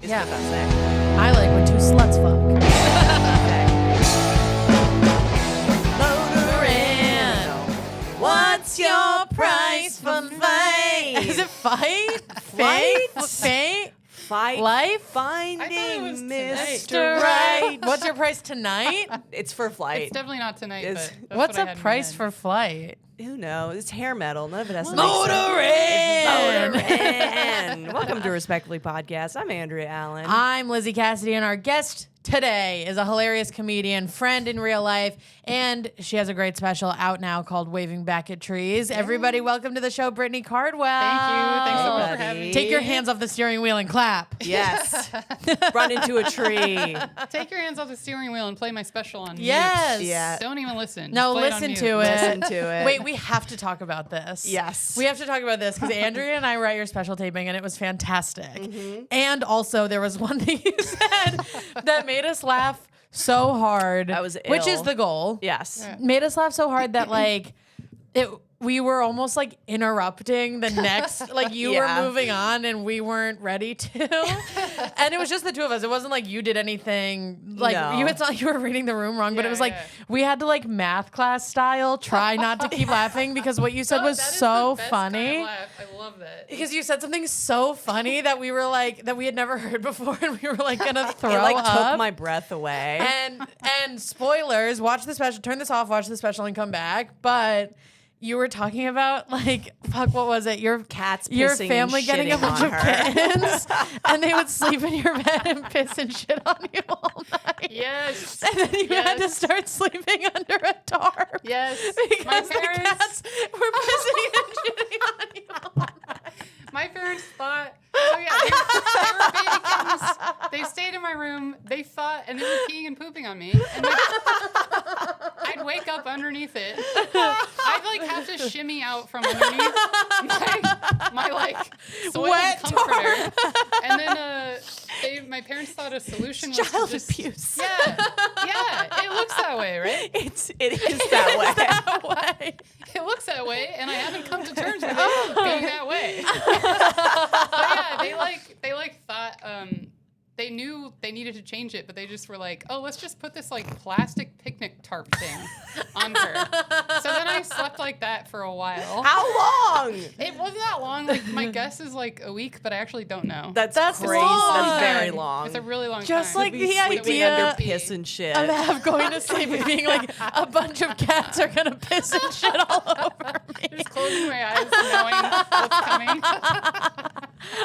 is what I'm saying. I like when two sluts fuck. What's your price for fate? Is it fight? Flight? Fate? Fight. Life? I thought it Finding was Mr. Right. What's your price tonight? It's for flight. It's definitely not tonight, It's- but that's What's what I a had in price mind. for flight? Who knows? It's hair metal. None of it has to make Motorin! sense. Welcome to Respectfully Podcast. I'm Andrea Allen. I'm Lizzie Cassidy, and our guest today is a hilarious comedian, friend in real life, and she has a great special out now called Waving Back at Trees. Everybody, welcome to the show, Brittany Cardwell. Thank you. Thanks so much for Buddy. having me. Take your hands off the steering wheel and clap. Yes. Run into a tree. Take your hands off the steering wheel and play my special on Yes. mute. Yeah. Don't even listen. No, Just play it on listen mute. to it. Listen to it. Wait, we have to talk about this. Yes. We have to talk about this because Andrea and I were at your special taping and it was fantastic. And also, there was one thing you said that made us laugh so hard. I was Which is ill. the goal. Yes. Yeah. Made us laugh so hard that, like, we were almost like interrupting the next, like you Yeah. were moving on and we weren't ready to. And it was just the two of us. It wasn't like you did anything, like No. it's not like you were reading the room wrong, but it Yeah, was like yeah. we had to like math class style try not to keep laughing because what you said was That is so the best funny. kind of laugh. I love that. Because you said something so funny that we were like that we had never heard before, and we were like gonna throw It like up. took my breath away. And spoilers, watch the special, turn this off, watch the special, and come back. But you were talking about like fuck, what was it? Your Cats your pissing family and getting a shitting bunch on of her. kittens, and they would sleep in your bed and piss and shit on you all night. Yes. And then you had to Yes. start sleeping under a tarp. Yes. Because My the parents- cats were pissing and shitting on you all night. My parents thought, oh yeah, they were baby kittens. They stayed in my room. They thought, and they were peeing and pooping on me. And I'd wake up underneath it. I'd like have to shimmy out from underneath my like soiled Wet comforter. And then my parents thought a solution was Child to just, abuse. Yeah, it looks that way, right? It is that way. That way. It looks that way, and I haven't come to terms with it being that way. But yeah, they thought they knew they needed to change it, but they just were like, oh, let's just put this like plastic picnic tarp thing on her. So then I slept like that for a while. How long? It wasn't that long. Like my guess is like a week, but I actually don't know. That's long. crazy. That's very long. It's a really long Just time. like Be the sleeping idea under piss and shit. of have going to sleep and being like a bunch of cats are gonna piss and shit all over me. Just closing my eyes, knowing what's coming.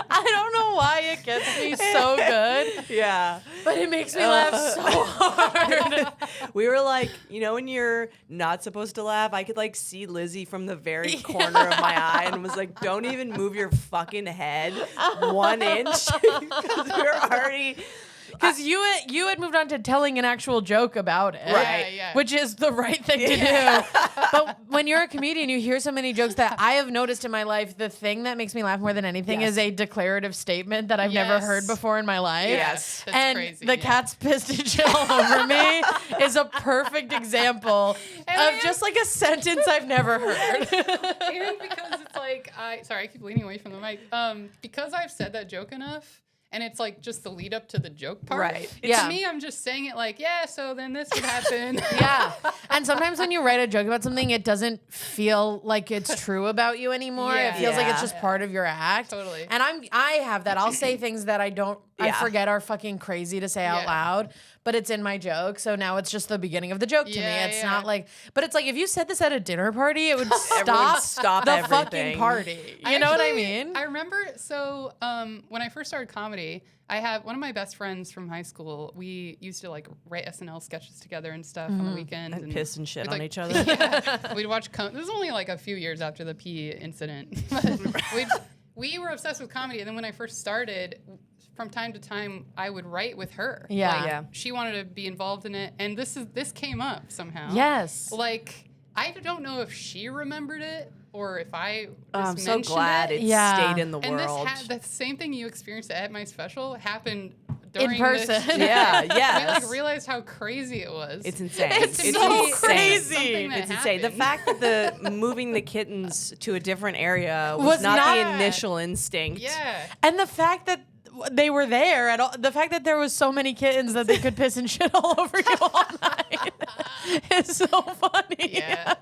I don't know why it gets me so good, Yeah. but it makes me laugh so hard. We were like, you know, when you're not supposed to laugh, I could like see Lizzie from the very corner of my eye and was like, don't even move your fucking head 1 inch. Because we're already. Because you had moved on to telling an actual joke about it, Right. Yeah. which is the right thing to do. But when you're a comedian, you hear so many jokes that I have noticed in my life. The thing that makes me laugh more than anything Yes. is a declarative statement that I've never Yes. heard before in my life. Yes. That's and crazy. the yeah. cat's pissed and shit all over me is a perfect example of just like a sentence I've never heard. And because it's like I keep leaning away from the mic. Because I've said that joke enough, and it's like just the lead up to the joke part. Right. Yeah. To me, I'm just saying it like, yeah, so then this would happen. Yeah. And sometimes when you write a joke about something, it doesn't feel like it's true about you anymore. Yeah. It feels like it's Yeah. just part of your act. Totally. And I have that. I'll say things that I Yeah. forget are fucking crazy to say out Yeah. loud, but it's in my joke. So now it's just the beginning of the joke to me. Yeah, It's yeah. not like, but it's like if you said this at a dinner party, it would Everyone stop, stop the everything. fucking party. You know what I mean? I remember, so when I first started comedy, I have one of my best friends from high school. We used to like write SNL sketches together and stuff on the weekend. And piss and shit we'd, on like- each other. Yeah, we'd watch. This was only like a few years after the pee incident. But we were obsessed with comedy, and then when I first started, from time to time, I would write with her. Yeah. Like, Yeah. she wanted to be involved in it, and this came up somehow. Yes. Like I don't know if she remembered it or if I just I'm so mentioned glad it. it Yeah. stayed in the And world. the same thing you experienced at my special happened In during person. This. Yeah, We yes. like realized how crazy it was. It's insane. It's To so me, insane. crazy. something that It's insane. The happened. fact that the moving the kittens to a different area was Was not not- the initial instinct. Yeah. And the fact that they were there at all. The fact that there was so many kittens that they could piss and shit all over you all night is so funny. Yeah.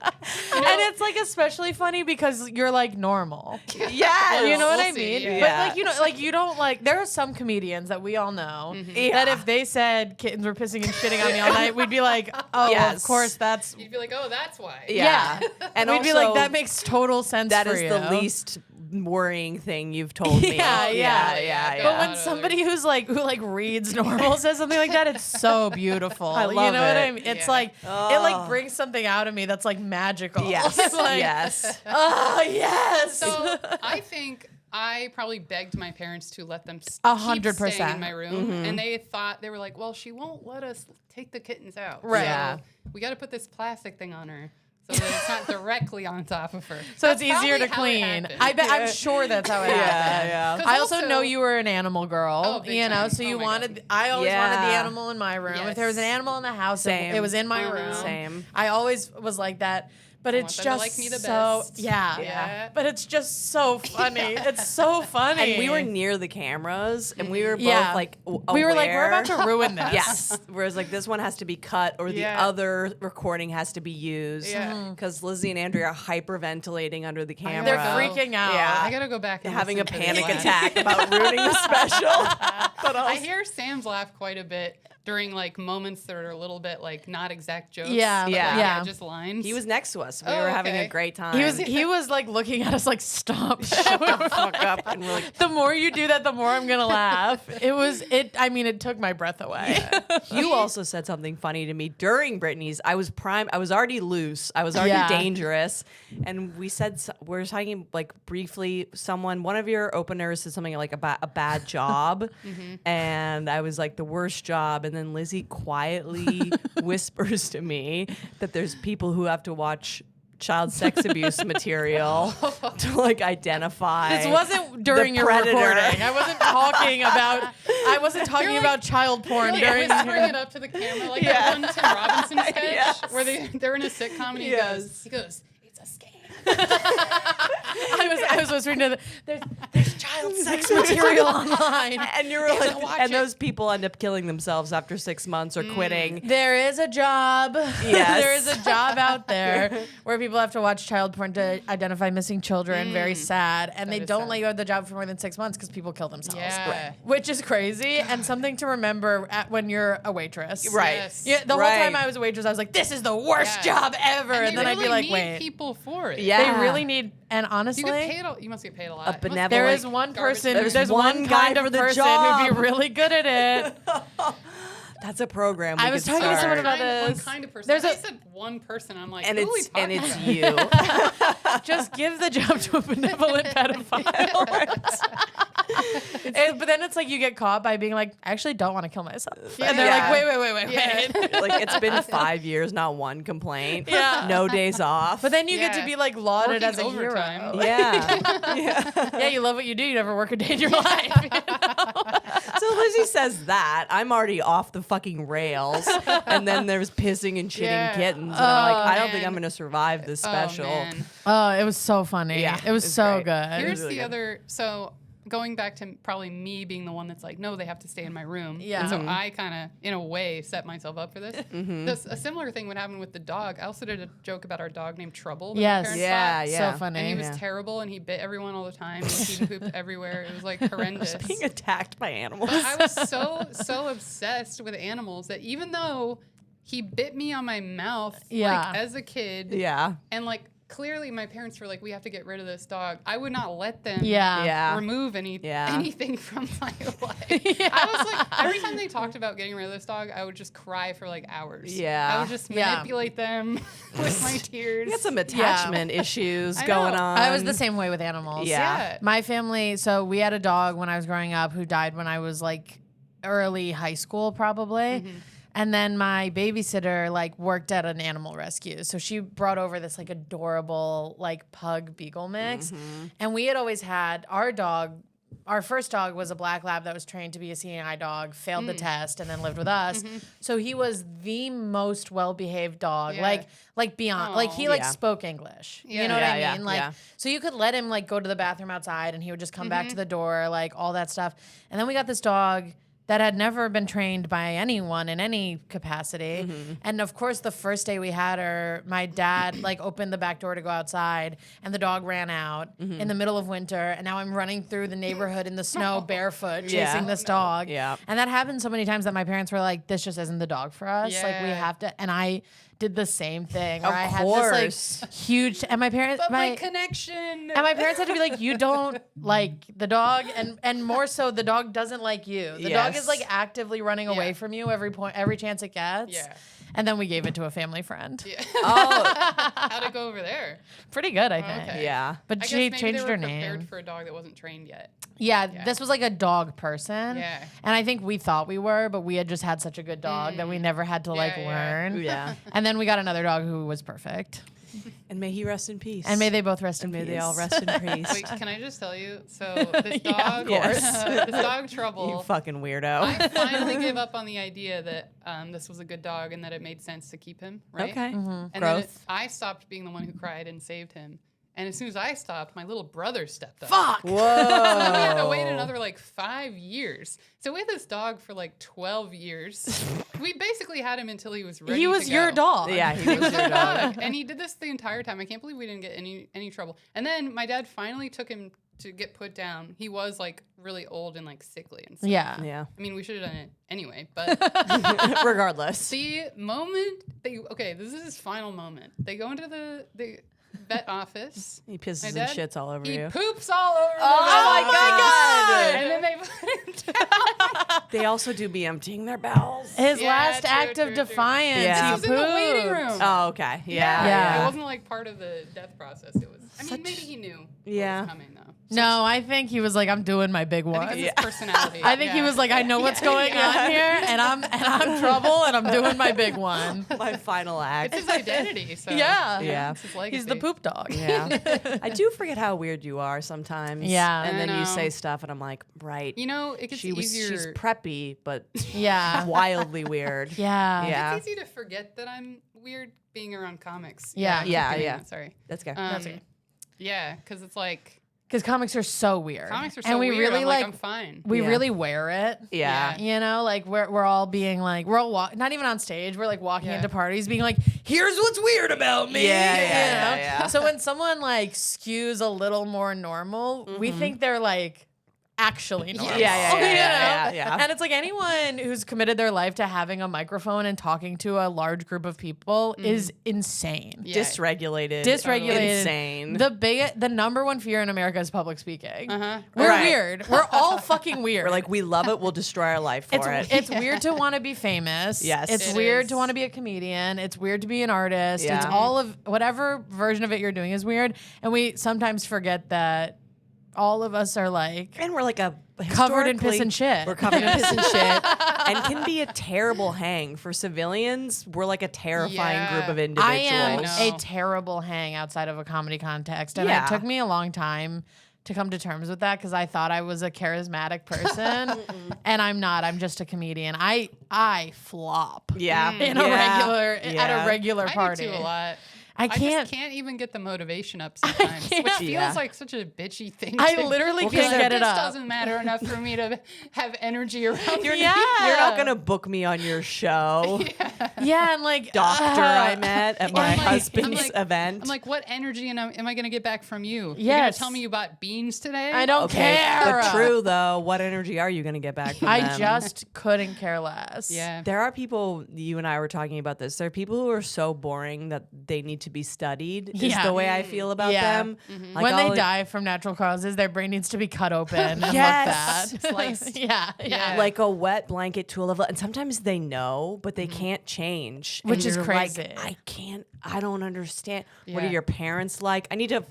And it's like especially funny because you're like normal. Yeah. You know what We'll I see, mean? yeah. But like, you know, like you don't like, there are some comedians that we all know that if they said kittens were pissing and shitting on me all night, we'd be like, oh, Yes. of course that's, You'd be like, oh, that's why. Yeah. And we'd also, be like, that makes total sense that for is you. the least worrying thing you've told me. Yeah, yeah, yeah. yeah. But when Totally. somebody who reads normal says something like that, it's so beautiful. I love you know what it. I mean? It's Yeah. like it like brings something out of me that's like magical. Yes, It's like, yes. oh yes. So I think I probably begged my parents to let them keep 100%. staying in my room, and they were like, "Well, she won't let us take the kittens out, Right. So Yeah. we got to put this plastic thing on her so that it's not directly on top of her." So That's it's easier to probably how it clean. happened. I bet. I'm sure that's how it happened. Yeah. 'Cause I also also- know you were an animal girl, Oh, big you know, time. so Oh you my wanted. God. I always wanted the Yeah. animal in my room. If there was an Yes. animal in the house, Same. it was in my room. Same. I always was like that. But it's want them to just like me the so best. yeah. Yeah. But it's just so funny. It's so funny. And we were near the cameras, and we were both Yeah. like, we were like, we're about to ruin this. Yes. Whereas like this one has to be cut, or the Yeah. other recording has to be used. Yeah. Because Lizzie and Andrea are hyperventilating under the camera. They're Wow. freaking out. Yeah. I gotta go back and having a listen to panic this laugh. attack about ruining the special. But I also, hear Sam's laugh quite a bit during like moments that are a little bit like not exact jokes. Yeah, but, yeah. like, Yeah. just lines. he was next to us. We Oh, were having a okay. great time. He was like looking at us like, stop. fuck up, and we're like, The more you do that, the more I'm gonna laugh. I mean, it took my breath away. you also said something funny to me during Brittany's. I was already loose. I was already Yeah. dangerous. And we were talking like briefly, one of your openers said something like about a bad job. And I was like, the worst job. And then Lizzie quietly whispers to me that there's people who have to watch child sex abuse material to like identify. This wasn't during the your predator. recording. I wasn't talking about child porn Really during whispering it up to the camera like Yeah. that one Tim Robinson sketch Yes. where they're in a sitcom and Yes. he goes, it's a scam. I was whispering to there's child sex material online. And you're gotta like, watch and it. those people end up killing themselves after 6 months or quitting. There is a job. Yes. There is a job out there where people have to watch child porn to identify missing children. Very sad. And they is don't sad. let you have the job for more than 6 months because people kill themselves. Yeah. Which is crazy and something to remember when you're a waitress. Right. Yes. Yeah, the whole Right. time I was a waitress, I was like, this is the worst Yeah. job ever. And, they then really I'd be like, need wait. people for it. Yeah. They really need, and honestly, You get paid. You must get paid a lot. A Must- benevolent- there is like, one garbage person, person. there's one guy kind for of the person who'd be job. really good at it. That's a program. We I was could talking to start. someone about one this. kind of person. There's They a- said one person. I'm like, and who are we it's talking it's about? you. Just give the job to a benevolent pedophile. But then it's like you get caught by being like, I actually don't want to kill myself. And they're Yeah. like, wait. Yeah. Like it's been 5 years, not one complaint. Yeah. No days off. But then you get to Yeah. be like lauded Working as a overtime. hero. yeah. Yeah, you love what you do. You never work a day in your life. So Lizzie says that I'm already off the fucking rails, and then there's pissing and shitting Yeah. kittens, and I'm like, I don't think man. I'm gonna survive this special. Oh, man. Oh, it was so funny. Yeah, it was it's so great. good. Here's really the good. other. So going back to probably me being the one that's like, no, they have to stay in my room. Yeah. And so I kind of, in a way, set myself up for this. A similar thing would happen with the dog. I also did a joke about our dog named Trouble. that my Yes. parents Yeah, bought. yeah. So funny. And he was Yeah. terrible, and he bit everyone all the time. And he pooped everywhere. It was like horrendous. Being attacked by animals. I was so obsessed with animals that even though he bit me on my mouth, Yeah. like as a kid, Yeah. and like clearly my parents were like, we have to get rid of this dog. I would not let them Yeah. Yeah. remove Yeah. anything from my life. I was like, every time they talked about getting rid of this dog, I would just cry for like hours. Yeah. I would just Yeah. manipulate them with my tears. You got some attachment issues I going know. on. I was the same way with animals. Yeah. My family, so we had a dog when I was growing up who died when I was like early high school probably. And then my babysitter like worked at an animal rescue. So she brought over this like adorable like pug beagle mix. And we had always had our dog our first dog was a black lab that was trained to be a seeing eye dog, failed the test, and then lived with us. So he was the most well-behaved dog, like beyond, like he like spoke English. You know what I mean? Like, so you could let him like go to the bathroom outside, and he would just come back to the door, like all that stuff. And then we got this dog that had never been trained by anyone in any capacity. And of course, the first day we had her, my dad like opened the back door to go outside, and the dog ran out in the middle of winter. And now I'm running through the neighborhood in the snow barefoot, chasing this dog. Yeah. And that happened so many times that my parents were like, this just isn't the dog for us. Like, we have to. And I did the same thing. Where I had this like huge, and my parents, But my connection. and my parents had to be like, you don't like the dog, and more so, the dog doesn't like you. The dog is like actively running away from you every chance it gets. Yeah. And then we gave it to a family friend. Yeah. Oh, How'd it go over there? Pretty good, I think. Okay. yeah. But I she guess maybe changed they her were prepared name. for a dog that wasn't trained yet. Yeah, this was like a dog person. Yeah. And I think we thought we were, but we had just had such a good dog that we never had to like learn. Yeah. And then we got another dog who was perfect. And may he rest in peace. And may they both rest and in may peace. they all rest in peace. Wait, can I just tell you? So this dog, Yeah, of course. this dog Trouble. You fucking weirdo. I finally gave up on the idea that this was a good dog and that it made sense to keep him. Right. Okay. And then Growth. I stopped being the one who cried and saved him. And as soon as I stopped, my little brother stepped up. Fuck! Whoa. So then we had to wait another like 5 years. So we had this dog for like 12 years. We basically had him until he was ready. He was to your go. dog. Yeah, he was your dog. And he did this the entire time. I can't believe we didn't get any trouble. And then my dad finally took him to get put down. He was like really old and like sickly and stuff. Yeah. Yeah. I mean, we should have done it anyway, but Regardless. the moment this is his final moment. They go into the vet office. He pisses My and dad, shits all over he you. poops all over Oh the my God. And then they put him down. They also do be emptying their bowels. His Yeah, last true, act of true, true. defiance. Yeah. He He was in the waiting pooped. room. Oh, okay. Yeah. Yeah. It wasn't like part of the death process. It was. I mean, maybe he knew what was coming though. No, I think he was like, I'm doing my big I one. think it's his personality. I think he was like, I know what's going on here, and I'm trouble, and I'm doing my big one. My final act. It's his identity. So Yeah. Yeah. it's his legacy. He's the poop dog. Yeah. I do forget how weird you are sometimes. Yeah. And I then you know. say stuff, and I'm like, right. You know, it gets She's easier. preppy, but Yeah. wildly weird. Yeah. Yeah. It's easy to forget that I'm weird being around comics. Yeah. keep Yeah, doing yeah. that, Sorry. That's good. That's okay. Yeah, because it's like Because comics are so weird. comics are so and we weird. really I'm like I'm fine. we Yeah. really wear it. Yeah. You know, like we're all being like we're all not even on stage. We're like walking Yeah. into parties, being like, "Here's what's weird about me." Yeah, you yeah, know? yeah. So when someone like skews a little more normal, we think they're like actually normal. Yeah, you know? yeah. And it's like anyone who's committed their life to having a microphone and talking to a large group of people is insane. Yeah. Dysregulated. Dysregulated. Insane. The number one fear in America is public speaking. We're Right. weird. We're all fucking weird. We're like, we love it. We'll destroy our life for it. It's weird to want to be famous. Yes. It's It weird is. to want to be a comedian. It's weird to be an artist. Yeah. It's all of whatever version of it you're doing is weird. And we sometimes forget that all of us are like And we're like a covered in piss historically- and shit. We're covered in piss and shit, and can be a terrible hang for civilians. We're like a terrifying Yeah. group of I individuals. am I know. a terrible hang outside of a comedy context. And Yeah. it took me a long time to come to terms with that because I thought I was a charismatic person. And I'm not. I'm just a comedian. I flop. Yeah, In yeah. at a regular I party. do too a lot. I I can't. just can't even get the motivation up sometimes, which can't. feels Yeah. like such a bitchy thing. I to- literally Well, can't 'cause get it this up. doesn't matter enough for me to have energy around. You're, Yeah. you're not gonna book me on your show, Yeah, and like doctor. I met at my I'm like- husband's event. I'm like, what energy am I going to get back from you? You're Yes. going to tell me you bought beans today? I don't okay, care. but true though. What energy are you gonna get back from I them? just couldn't care less. Yeah. There are people. You and I were talking about this. There are people who are so boring that they need to be studied. Is Yeah. the way I feel about Yeah. them. Like, When they I'll- die from natural causes, their brain needs to be cut open and Yes. looked at. Sliced. yeah. Yeah. like a wet blanket to a level, and sometimes they know, but they can't change, Which And is you're crazy. Like, I can't I don't understand. What are Yeah. your parents like? I need to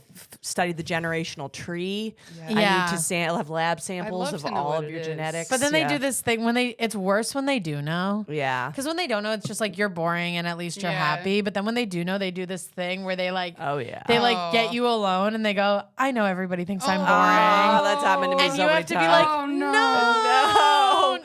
study the generational tree. I Yeah. need to have lab samples love of to know all what of it your is. genetics. But then they Yeah. do this thing when it's worse when they do know. Yeah. Because when they don't know, it's just like you're boring and at least you're Yeah. happy. But then when they do know, they do this thing where they like, Oh, yeah. they like Oh. get you alone and they go, I know everybody thinks I'm Oh, boring. that's happened to me And so you many have to be times. like, Oh, no. no.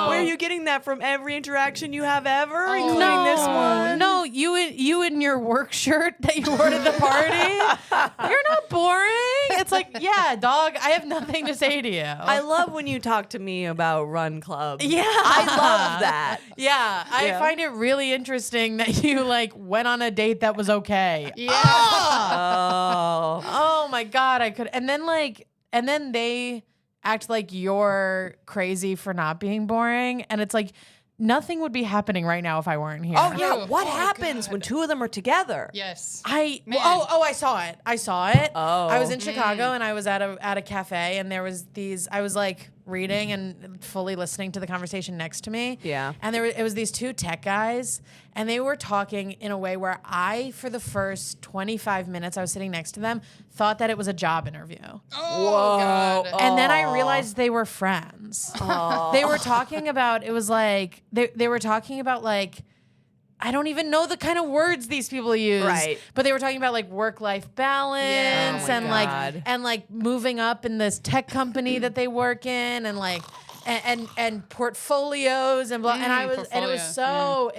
Where are you getting that from? Every interaction you have ever, Oh, including no. this one? No, you in your work shirt that you wore to the party. You're not boring. It's like, yeah, dog, I have nothing to say to you. I love when you talk to me about run club. Yeah. I love that. Yeah, I Yeah. find it really interesting that you like went on a date that was okay. Yeah. Oh. Oh my god, I could. And then they act like you're crazy for not being boring, and it's like nothing would be happening right now if I weren't here. Oh yeah. Oh, What oh, happens God. when two of them are together? Yes. I Man. I saw it. I saw it. Oh. I was in Chicago and I was at a cafe and there was these. I was like reading and fully listening to the conversation next to me. Yeah. And it was these two tech guys and they were talking in a way where I, for the first 25 minutes I was sitting next to them, thought that it was a job interview. Oh, God. And then I realized they were friends. They were talking about, it was like, they were talking about like, I don't even know the kind of words these people use. Right. But they were talking about like work-life balance Oh my and God. like moving up in this tech company that they work in and like and portfolios and blah. And I was and it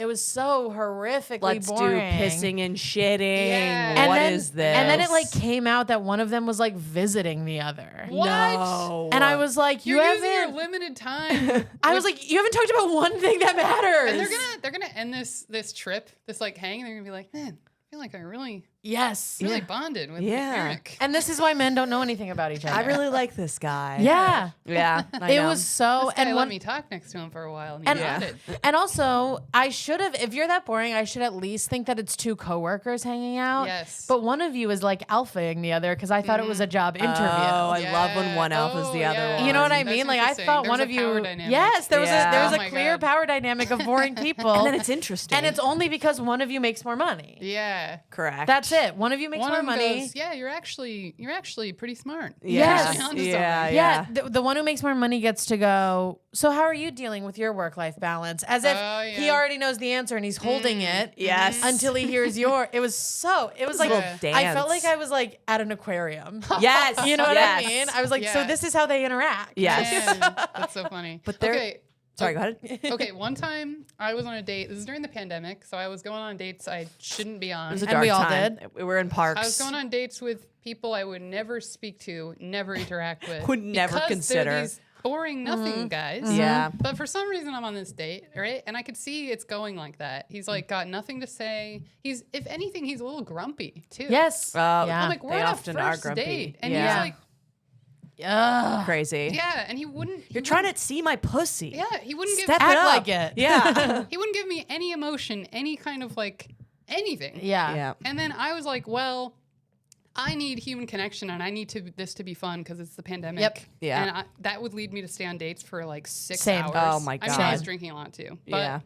was so horrifically Let's boring. do pissing and shitting. Yeah. What And is then, this? And then it like came out that one of them was like visiting the other. What? No. And I was like, You're using your haven't. limited time. I was like, you haven't talked about one thing that matters. And they're gonna end this trip, this like hang, and they're gonna be like, man, I feel like I really yes. bonded with Yeah. Eric. And this is why men don't know anything about each other. I really like this guy. Yeah. Yeah. I It know. was so This guy and let one me talk next to him for a while, and he and, got it. and also I should have, if you're that boring, I should at least think that it's two coworkers hanging out. Yes. But one of you is like alphaing the other because I thought it was a job interview. Oh, I love when one Yeah. alpha's the Oh, other yeah. one. You know what I That's mean? Like I interesting. thought There one was of a you. power dynamic. Yes, there was Yeah. there was Oh a my clear God. power dynamic of boring people. And then it's interesting. And it's only because one of you makes more money. Yeah. correct. That's it. One of you makes One more of them money. goes, yeah, you're actually pretty smart. Yes. You're onto Yeah. something. Yeah, the one who makes more money gets to go. So how are you dealing with your work-life balance? As if Oh, he yeah. already knows the answer and he's holding it. Yes. Until he hears your. It was like little I felt dance. like I was like at an aquarium. Yes. You know what yes. I mean? I was like, so Yeah. this is how they interact. Yes. Man, that's so funny. But they're- okay. Sorry, go ahead. Okay, one time I was on a date. This is during the pandemic, so I was going on dates I shouldn't be on. It was a And dark we all time. did. We were in parks. I was going on dates with people I would never speak to, never interact with. Would never because consider. They're these boring nothing guys. Yeah. But for some reason I'm on this date, right? And I could see it's going like that. He's like got nothing to say. He's, if anything, he's a little grumpy too. Yes. Yeah. I'm like, we're They on a often are first grumpy. date. And Yeah. he's like, Ugh. Crazy. yeah, and he wouldn't. You're trying to see my pussy. Yeah, he wouldn't give. Step it Act up. like it. Yeah. He wouldn't give me any emotion, any kind of like anything. Yeah. yeah. And then I was like, well, I need human connection and I need this to be fun because it's the pandemic. Yep. Yeah. And that would lead me to stay on dates for like 6 Same. hours. Oh my I mean, I was God. drinking a lot too. But Yeah.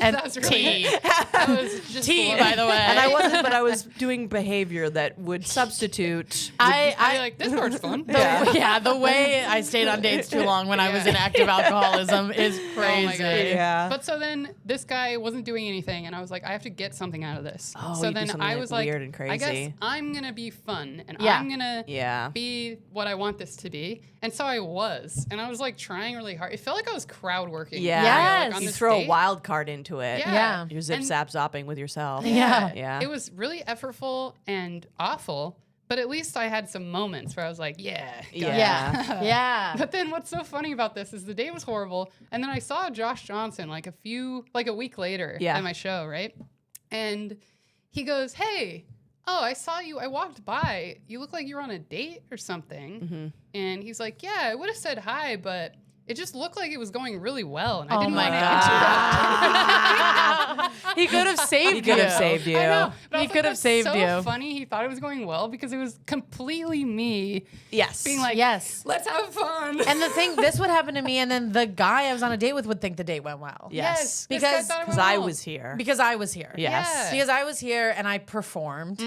And that was really tea. That was just Tea, blood. by the way. And I wasn't, but I was doing behavior that would substitute. I like this part's fun. The way I stayed on dates too long when I was in active alcoholism is crazy. Oh my God. Yeah. But so then this guy wasn't doing anything, and I was like, I have to get something out of this. Oh, so you do then something I like was like, weird and I guess crazy. I'm gonna be fun, and Yeah. I'm gonna Yeah. be what I want this to be. And so I was, and I was like trying really hard. It felt like I was crowd working. Yeah. Yes. Like, on You this throw a date. wild card into it. Yeah. You're zip And- zap zopping with yourself. Yeah. Yeah. It was really effortful and awful, but at least I had some moments where I was like, yeah. got it. Yeah. Yeah. But then what's so funny about this is the day was horrible, and then I saw Josh Johnson like a week later Yeah. at my show, right? And he goes, hey, oh, I saw you. I walked by. You look like you were on a date or something. Mm-hmm. And he's like, yeah, I would have said hi, but it just looked like it was going really well, and I Oh didn't my want to God. He could have saved He could have saved you. I know, but I He was could have that's saved so you. funny. He thought it was going well because it was completely me Yes. being like, Yes. let's have fun. And the thing, this would happen to me, and then the guy I was on a date with would think the date went well. Yes. this guy Because- thought it Because went I well. was here. Because I was here. Yes. Yeah. Because I was here and I performed.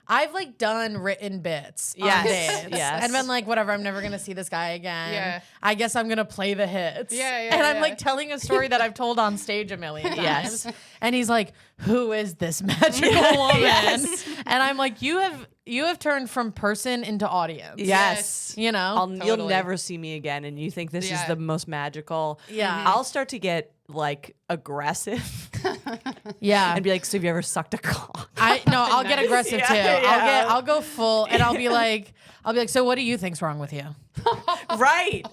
I've like done written bits on Yes. days. Yes. And been like, whatever, I'm never gonna see this guy again. Yeah. I guess I'm gonna play the hits. Yeah, And I'm yeah. like telling a story that I've told on stage a million times. Yes. And he's like, who is this magical woman? And I'm like, you have turned from person into audience. Yes. You know? You'll Totally. never see me again, and you think this is Yeah. the most magical. Yeah. I'll start to get like aggressive Yeah. and be like, "So have you ever sucked a cock?" I'll get aggressive too. Yeah. I'll go full and I'll be like, so what do you think's wrong with you? Right.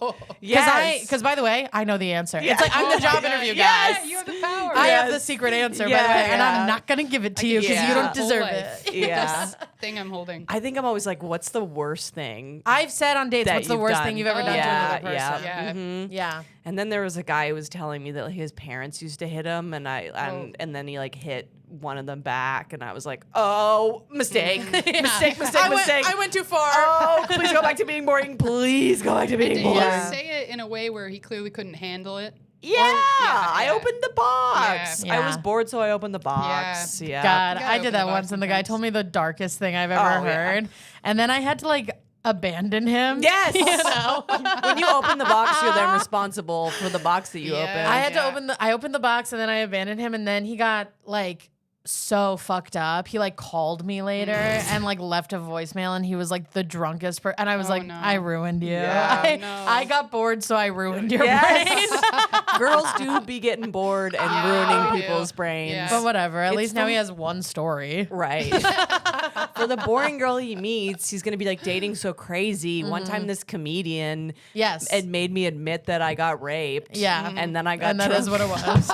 Yes. Because by the way, I know the answer. Yeah. It's like I'm Oh the my job God. interview Yeah, guy. you have the power. I have Yes. the secret answer, by Yeah, the way, and yeah. I'm not gonna give it to you because Yeah. you don't Whole deserve life. it. Yeah. This thing I'm holding. I think I'm always like, "What's the worst thing?" I've said on dates, That what's the you've worst done. thing you've ever done Yeah, to another yeah. person? Yeah. Mhm. Yeah. And then there was a guy who was telling me that his parents used to hit him, and Oh. and then he like hit one of them back, and I was like, "Oh, mistake, Yeah. mistake, I went too far. Oh, please go back to being boring. Please go back to being Did boring. you Yeah. say it in a way where he clearly couldn't handle it? Yeah, I yeah. opened the box. Yeah. I was bored, so I opened the box. Yeah. God, You gotta I open did the that box once, and the guy sometimes. told me the darkest thing I've ever Oh, yeah. heard, and then I had to like abandon him. Yes. You know. When you open the box, you're then responsible for the box that you Yeah. open. I had to Yeah. I opened the box and then I abandoned him, and then he got like so fucked up. He like called me later and like left a voicemail, and he was like the drunkest person. And I was Oh, like, no. I ruined you. Yeah. No. I got bored, so I ruined your Yes. brain. Girls do be getting bored and Yeah, ruining we do. people's brains. Yeah. But whatever. At It's least now the- he has one story. Right. For the boring girl he meets, he's gonna be like dating so crazy. One time, this comedian Yes. it made me admit that I got raped. Yeah. and then I got And that drunk. is what it was.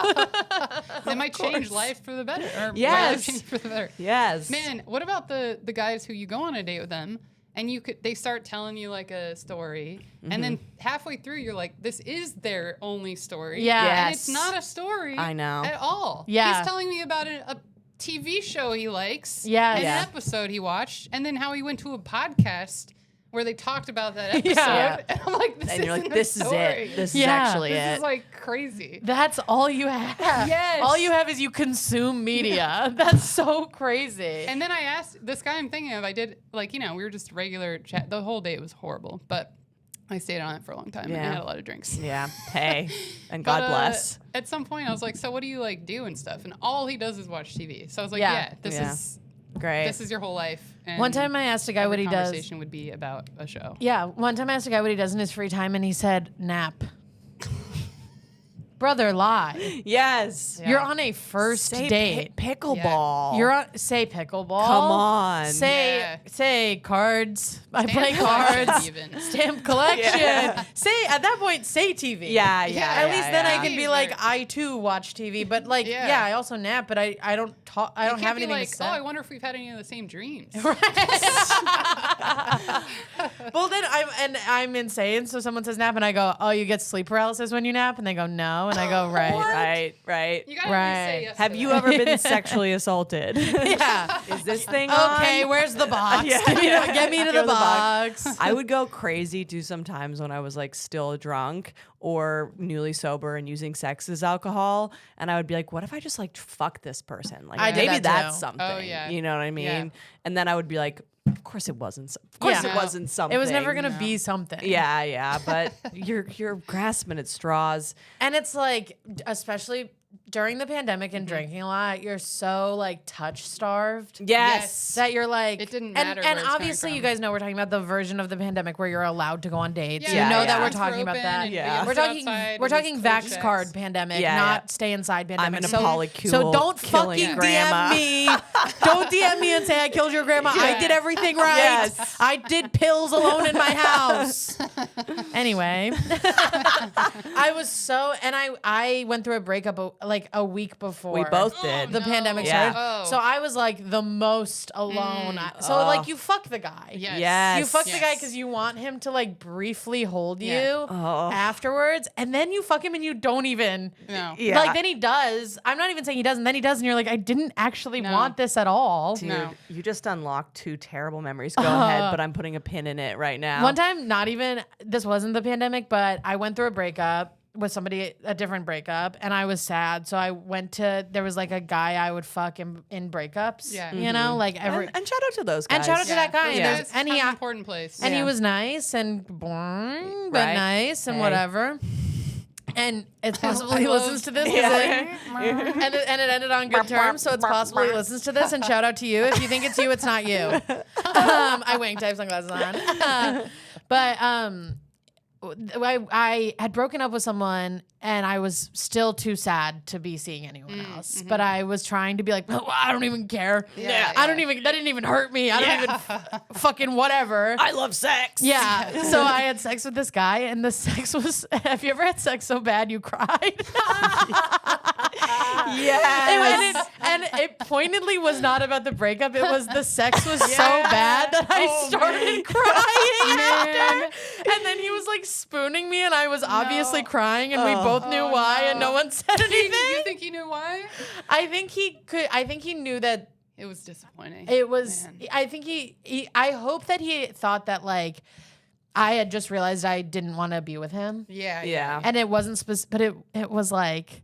It might change life for the better. Or Yes. my life changed for the better. Yes, Man, what about the guys who you go on a date with them and they start telling you like a story, and then halfway through you're like, this is their only story. Yeah. And Yes. it's not a story. I know. At all. Yeah. He's telling me about a TV show he likes. Yeah. And Yeah. an episode he watched, and then how he went to a podcast where they talked about that episode. Yeah. And I'm like, this and you're like, isn't a this is story. it. This is Yeah. actually This it. is like crazy. That's all you have. Yes. All you have is you consume media. That's so crazy. And then I asked this guy I'm thinking of, I did, like, we were just regular chat. The whole date was horrible, but I stayed on it for a long time and I Yeah. had a lot of drinks. Yeah. Hey, and But, God bless. At some point, I was like, so what do you like do and stuff? And all he does is watch TV. So I was like, Yeah. yeah, Yeah. Great. this is your whole life. And One time I asked a guy what every he does. conversation would be about a show. Yeah, one time I asked a guy what he does in his free time, and he said, nap. Brother, lie. yes. Yeah. You're on a first Say date. pickleball. You're on, say pickleball. Come on. Say cards. I Stamp play collection cards. even. Stamp collection. Yeah. Say, at that point, say TV. Yeah. Yeah, At least then I yeah. can be like, I too watch TV, but like, Yeah. yeah, I also nap, but I don't talk. I You don't can't have be anything like, to say. oh, I wonder if we've had any of the same dreams. Well, then I'm insane. So someone says nap, and I go, "Oh, you get sleep paralysis when you nap?" And they go, "No," and I go, "Right." Right. You gotta Right. say yes Have to you that. ever been sexually assaulted? Yeah. Is this thing on? Okay, where's the box? Yeah. Get me to Give the the box. I would go crazy too sometimes when I was like still drunk or newly sober and using sex as alcohol. And I would be like, what if I just like fuck this person? Like I did maybe that that's too. something. Oh, yeah. You know what I mean? Yeah. And then I would be like, of course it wasn't. Of course Yeah. it wasn't something. It was never gonna No. be something. Yeah. But you're grasping at straws. And it's like, especially during the pandemic and drinking a lot, you're so like touch starved. Yes. That you're like, It didn't and, matter and where it's coming obviously, you from. guys know we're talking about the version of the pandemic where you're allowed to go on dates. Yeah, you know yeah. that we're Restaurants were talking about open that. and Yeah. you We're could talking. sit outside We're and talking just vax close card checks. pandemic, Yeah, not yeah. stay inside pandemic. I'm in a so, polycule so don't killing fucking grandma. DM me. Don't DM me and say I killed your grandma. I Yeah. did everything right. Yes. I did pills alone in my house. Anyway, I was so, and I went through a breakup like like a week before. We both did. The pandemic Yeah. started. So I was like the most alone. So like you fuck the guy. Yes. You fuck the guy Yes. because you want him to like briefly hold you Yeah. afterwards, and then you fuck him and you don't even. No. Yeah. Like then he does. I'm not even saying he doesn't. Then he does, and you're like, I didn't actually No. want this at all. Dude, No. you just unlocked 2 terrible memories. Go ahead, but I'm putting a pin in it right now. One time, not even this wasn't the pandemic, but I went through a breakup with somebody, a different breakup, and I was sad. So I went to, there was like a guy I would fuck in breakups. Yeah. You know, like every. and shout out to those guys. And shout out to that guy. Those And, guys there's, and have he an important place. and he Yeah. was nice and boring, but Right. nice and Hey. whatever. And it's possible I he love- listens to this. Yeah. And it ended on good terms, so it's possible he listens to this. And shout out to you. If you think it's you, it's not you. I winked. I have sunglasses on. But I had broken up with someone, and I was still too sad to be seeing anyone else. But I was trying to be like, oh, I don't even care. Yeah. I don't even. That didn't even hurt me. I don't even fucking whatever. I love sex. Yeah. So I had sex with this guy, and the sex was. Have you ever had sex so bad you cried? Yes. And it pointedly was not about the breakup. It was the sex was so bad that I started crying after. And then he was like spooning me, and I was obviously crying, and we both knew why, and no one said anything. You think he knew why? I think he could. I think he knew that It was disappointing. it was. Man. I think he. I hope that he thought that like I had just realized I didn't want to be with him. Yeah. And it wasn't specific, but it was like,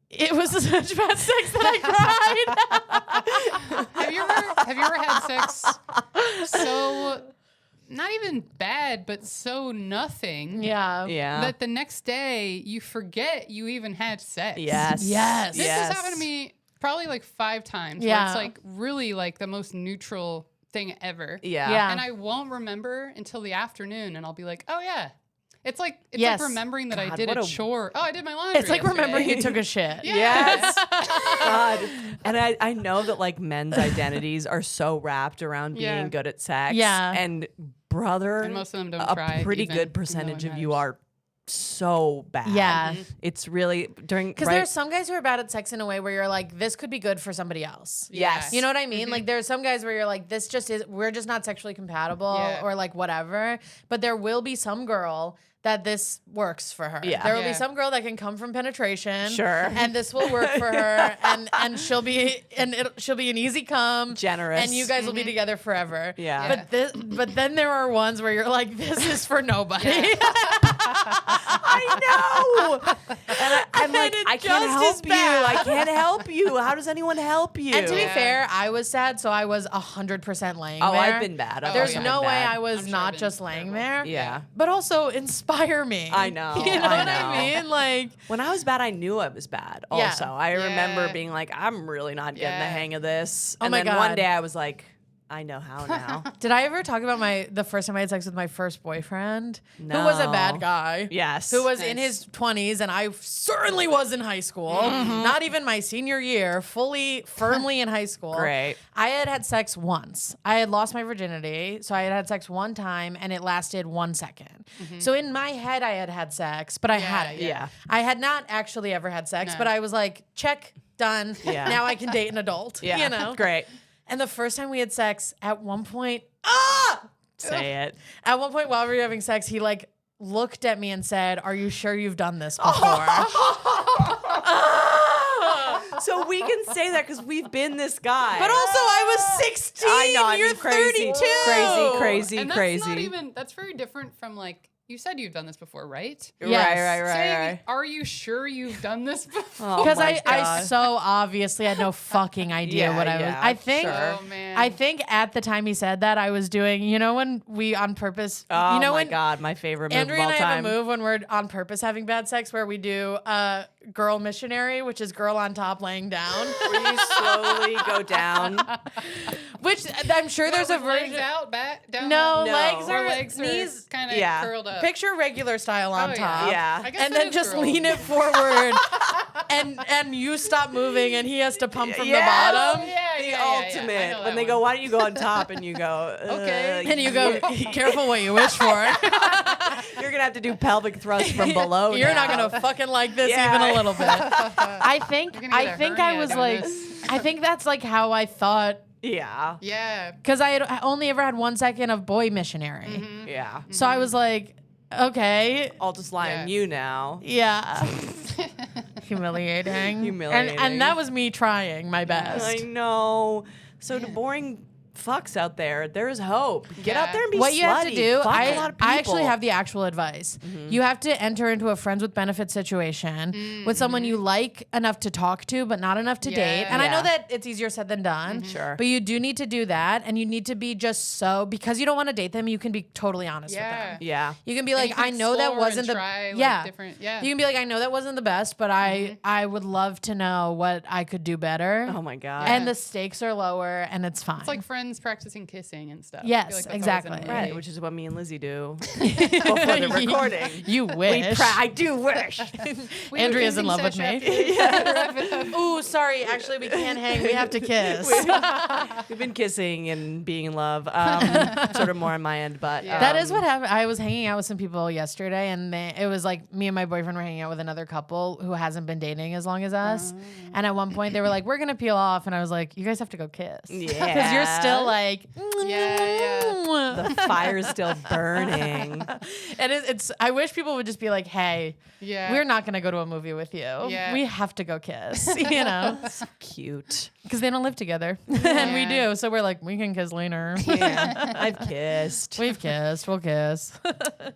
it was such bad sex that I cried. Have you ever had sex so not even bad, but so nothing Yeah. Yeah. that the next day you forget you even had sex? Yes. Yes. This Yes. has happened to me probably like 5 times. Where Yeah. it's like really like the most neutral thing ever. Yeah. Yeah. And I won't remember until the afternoon, and I'll be like, oh yeah. It's like Yes. remembering that I God, did what a a- chore. Oh, I did my laundry. It's like yesterday. remembering you took a shit. Yeah. Yes. God. And I know that like men's identities are so wrapped around being Yeah. good at sex. Yeah. And brother, And most of them don't a try pretty even, good even though percentage it of you matters. are so bad. Yeah. It's really during Because there's some guys who are bad at sex in a way where you're like, this could be good for somebody else. Yes. You know what I mean? Like there's some guys where you're like, this just is, we're just not sexually compatible Yeah. or like whatever. But there will be some girl that this works for her. Yeah. There will be Yeah. some girl that can come from penetration. Sure. And this will work for her. and she'll be she'll be an easy come. Generous. And you guys will be together forever. Yeah. But then there are ones where you're like, this is for nobody. I know. I'm like, it I can't just help is you. bad. I can't help you. How does anyone help you? And to be Yeah. fair, I was sad, so I was 100% laying oh, there. I've been bad. I've There's also no been way bad. I was I'm sure not I've been just laying terrible. there. Yeah. But also inspire me. I know. You know I what I know. mean? Like, When I was bad, I knew I was bad. Yeah. Also, I remember Yeah. being like, I'm really not getting the Yeah. hang of this. Oh And my then one God. day I was like, I know how now. did I ever talk about the first time I had sex with my first boyfriend? Who was a No. bad guy. Yes. Who was in Nice. his 20s, and I certainly was in high school. Not even my senior year, firmly in high school. Great. I had sex once. I had lost my virginity, so I had sex one time, and it lasted 1 second. So in my head, I had sex, but I hadn't. yeah. I had not actually ever had sex, No. but I was like, check, done. Yeah. Now I can date an adult. Yeah. You know? Great. And the first time we had sex, at one point, Say it. at one point while we were having sex, he like looked at me and said, "Are you sure you've done this before?" So we can say that because we've been this guy. But also, I was 16. I know. I You're mean, crazy, 32. crazy, And that's crazy. not even, that's very different from like, you said you've done this before, right? Yes. Right. Saying, are you sure you've done this before? Oh Because my I God. so obviously had no fucking idea Yeah, what I was. yeah, I think. sure. Oh, man. I think at the time he said that, I was doing, you know, when we on purpose, Oh you know, my when God, my favorite move Andrew of all and I time. have a move when we're on purpose having bad sex where we do girl missionary, which is girl on top laying down, Where you slowly go down. which I'm sure there's a With legs version. out, back, down. No, No. legs Or are legs knees. kind of Yeah. curled up. Picture regular style on Oh, top. Yeah. I guess And that then is just girl. lean it forward, and you stop moving, and he has to pump from Yes. the bottom. Yeah, the yeah, I ultimate. know When that they go, one. why don't you go on top? And you go, Okay. And you go, careful what you wish for. You're gonna have to do pelvic thrust from below. You're not now. gonna fucking like this Yeah. even a little bit. I think You're gonna get a I hernia was doing like, this. I think that's like how I thought, Yeah. Yeah. because I only ever had 1 second of boy missionary. Mm-hmm. Yeah. So I was like, okay, I'll just lie on Yeah. you now. yeah. Humiliating. Humiliating. And that was me trying my best. I know. So to boring fucks out there, there is hope. Get out Yeah. there and be What slutty. you have to do, Fuck a lot of I actually people. Mm-hmm. have the actual advice. You have to enter into a friends with benefits situation with someone you like enough to talk to, but not enough to date. And I know Yeah. that it's easier said than done. Sure. But you do need to do that. And you need to be just so, because you don't want to date them, you can be totally honest with Yeah. them. Yeah. You can be And like, you can I know that explore wasn't and the try, like, yeah. different- yeah. You can be like, I know that wasn't the best, but I would love to know what I could do better. Oh my god. And the stakes are lower, and it's fine. It's like friends practicing kissing and stuff. I Yes, feel like that's always exactly. in a Right, movie. which is what me and Lizzie do before the recording. You wish. I do wish. We have a Andrea's in kissing love with session me. after- wrap it up. Ooh, sorry. Actually, we can't hang. We have to kiss. We've been kissing and being in love, sort of more on my end, but Yeah. That is what happened. I was hanging out with some people yesterday, and it was like me and my boyfriend were hanging out with another couple who hasn't been dating as long as us. And at one point, they were like, "We're gonna peel off," and I was like, "You guys have to go kiss, because you're Yeah. still like, the fire's still burning. And it's. I wish people would just be like, "Hey, Yeah. we're not gonna go to a movie with you. Yeah. We have to go kiss," you know, Cute. because they don't live together, and we Yeah. do. So we're like, we can kiss later. Yeah, I've kissed. We've kissed. We'll kiss.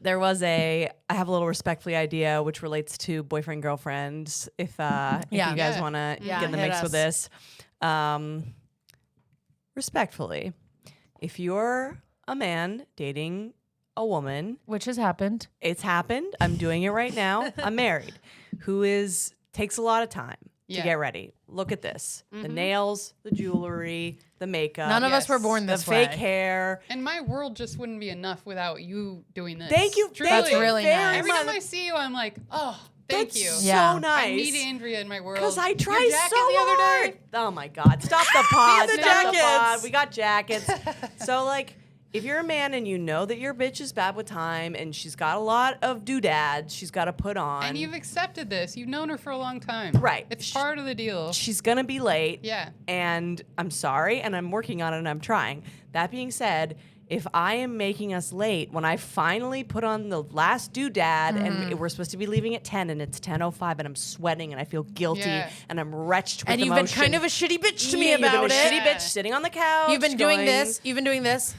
There was I have a little respectfully idea which relates to boyfriend girlfriends. If Yeah. you guys Yeah. want to Yeah, get in the hit mix with us. this, respectfully, if you're a man dating a woman, Which has happened. it's happened. I'm doing it right now. I'm married, who takes a lot of time to Yeah. get ready. Look at this: the nails, the jewelry, the makeup. None of us were Yes. born the this way. fake hair. And my world just wouldn't be enough without you doing this. Thank you. Truly. That's really nice. Every time I see you, I'm like, oh, thank That's you. Yeah. so nice. I need Andrea in my world. Because I Your try jacket so the other hard. day. Oh my God. Stop the pod. The Stop the pod. jackets. We got jackets. So, like, if you're a man and you know that your bitch is bad with time and she's got a lot of doodads she's got to put on. And you've accepted this. You've known her for a long time. Right. It's part of the deal. She's going to be late. Yeah. And I'm sorry and I'm working on it and I'm trying. That being said, if I am making us late, when I finally put on the last doodad and we're supposed to be leaving at 10 and it's 10:05 and I'm sweating and I feel guilty Yeah. and I'm wretched with And you've emotion. been kind of a shitty bitch to me Yeah, about you've been it. a shitty bitch sitting on the couch. You've been doing going, this. You've been doing this.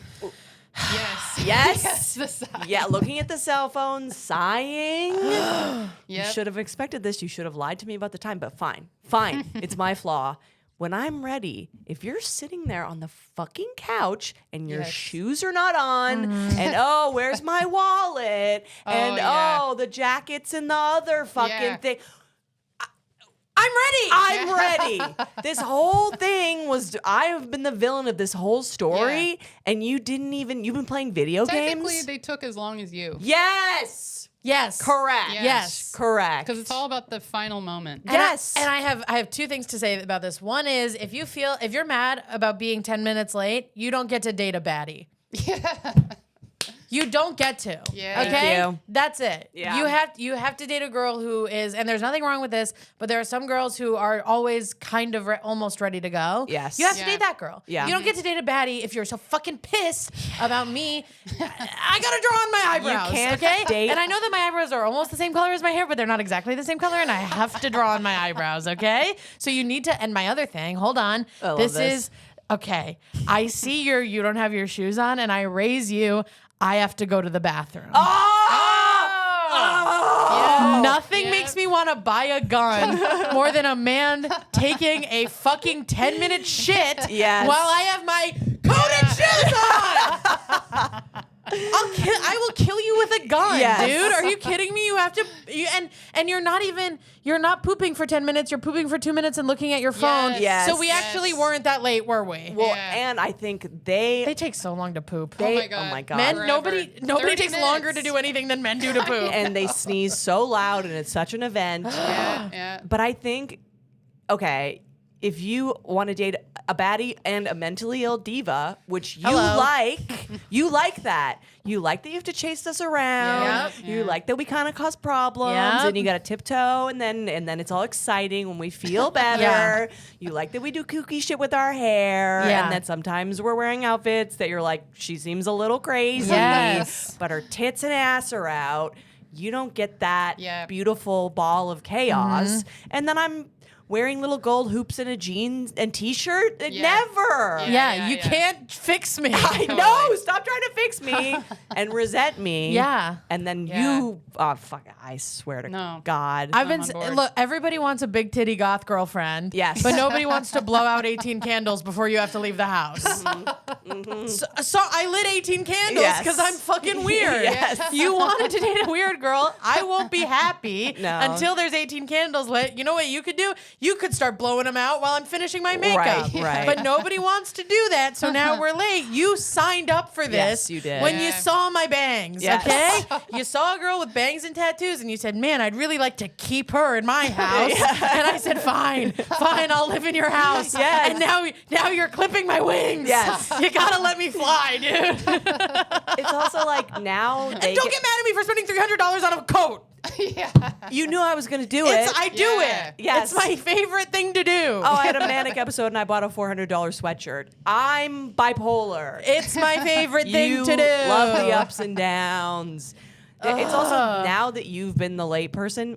Yes. Yes. The sigh. Yeah, looking at the cell phone, sighing. You Yep. should have expected this. You should have lied to me about the time, but fine. Fine. It's my flaw. When I'm ready, if you're sitting there on the fucking couch and your Yes. shoes are not on, and oh, where's my wallet? And yeah. oh, the jacket's in the other fucking Yeah. thing. I'm ready. I'm ready. This whole thing was, I have been the villain of this whole story, and you've been playing video Technically, games? they took as long as you. Yes. Yes. Correct. Yes. Correct. Because it's all about the final moment. And Yes. I have two things to say about this. One is if you're mad about being 10 minutes late, you don't get to date a baddie. You don't get to. Yeah. Okay. Thank you. That's it. Yeah. You have to date a girl who is, and there's nothing wrong with this, but there are some girls who are always kind of almost ready to go. Yes. You have to Yeah. date that girl. Yeah. You don't get to date a baddie if you're so fucking pissed about me. I gotta draw on my eyebrows. can't okay. date- And I know that my eyebrows are almost the same color as my hair, but they're not exactly the same color, and I have to draw on my eyebrows. Okay. So you need to. And my other thing. Hold on. I love this this. is. Okay, I see you don't have your shoes on, and I raise you. I have to go to the bathroom. Oh! Nothing Yeah. makes me want to buy a gun more than a man taking a fucking 10-minute shit Yes. while I have my coated shoes on. I will kill you with a gun, Yes. dude. Are you kidding me? You have to, and you're not pooping for 10 minutes. You're pooping for 2 minutes and looking at your phone. Yes. So we actually Yes. weren't that late, were we? Well, Yeah. and I think they They take so long to poop. Oh my oh God. my God. Men, Forever. nobody 30 takes longer to minutes. do anything than men do to poop. and they sneeze so loud and it's such an event. Yeah. But I think, okay, if you want to date a baddie and a mentally ill diva, which you Hello. you like that. You like that you have to chase us around. Yep. You like that we kind of cause problems, Yep. and you got to tiptoe, and then it's all exciting when we feel better. Yeah. You like that we do kooky shit with our hair, Yeah. and that sometimes we're wearing outfits that you're like, she seems a little crazy, Yes. but her tits and ass are out. You don't get that Yeah. beautiful ball of chaos. Mm-hmm. And then I'm wearing little gold hoops and a jeans and t-shirt. Yeah. Never. Yeah, you can't fix me. I Totally. know. Stop trying to fix me and resent me. Yeah. And then Yeah. you, oh, fuck, I swear to No. God. I've been I'm on board. look. Everybody wants a big titty goth girlfriend. Yes. but nobody wants to blow out 18 candles before you have to leave the house. So I lit 18 candles Yes. because I'm fucking weird. Yes. You wanted to date a weird girl. I won't be happy No. until there's 18 candles lit. You know what you could do? You could start blowing them out while I'm finishing my makeup. Right. But nobody wants to do that. So now we're late. You signed up for this. Yes, you did. When you Yeah. saw my bangs. Yes. Okay. You saw a girl with bangs and tattoos, and you said, "Man, I'd really like to keep her in my house." And I said, "Fine, I'll live in your house." Yes. And now you're clipping my wings. Yes. You gotta let me fly, dude. It's also like now they Don't get mad at me for spending $300 on a coat. Yeah. You knew I was going to do it. I do Yeah. it. Yes. It's my favorite thing to do. Oh, I had a manic episode and I bought a $400 sweatshirt. I'm bipolar. It's my favorite thing You to do. love the ups and downs. It's also Ugh. now that you've been the late person,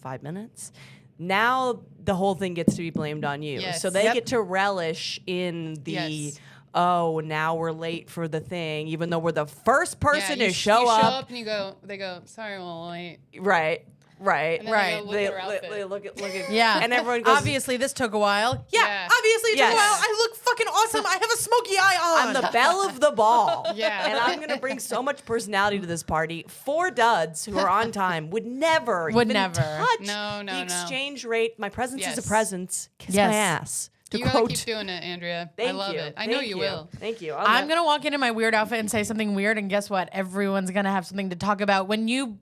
5 minutes. Now the whole thing gets to be blamed on you. Yes. So they Yep. get to relish in the Yes. oh, now we're late for the thing, even though we're the first person you to show you up. show up and they go, sorry, I'm a little late. Right. Right. And then Right. they go look at her outfit. They look at Yeah. and everyone goes, Obviously, this took a while. Yeah. Yeah. Obviously, it Yes. took a while. I look fucking awesome. I have a smoky eye on. I'm the belle of the ball. Yeah. And I'm going to bring so much personality to this party. 4 duds who are on time would never Would even never. touch No, the no. exchange rate. My presence is Yes. a presence. Kiss Yes. my ass. To You gotta quote. keep doing it, Andrea. Thank I love you. it. I know Thank you will. Thank you. I'm gonna walk into my weird outfit and say something weird, and guess what? Everyone's gonna have something to talk about. When you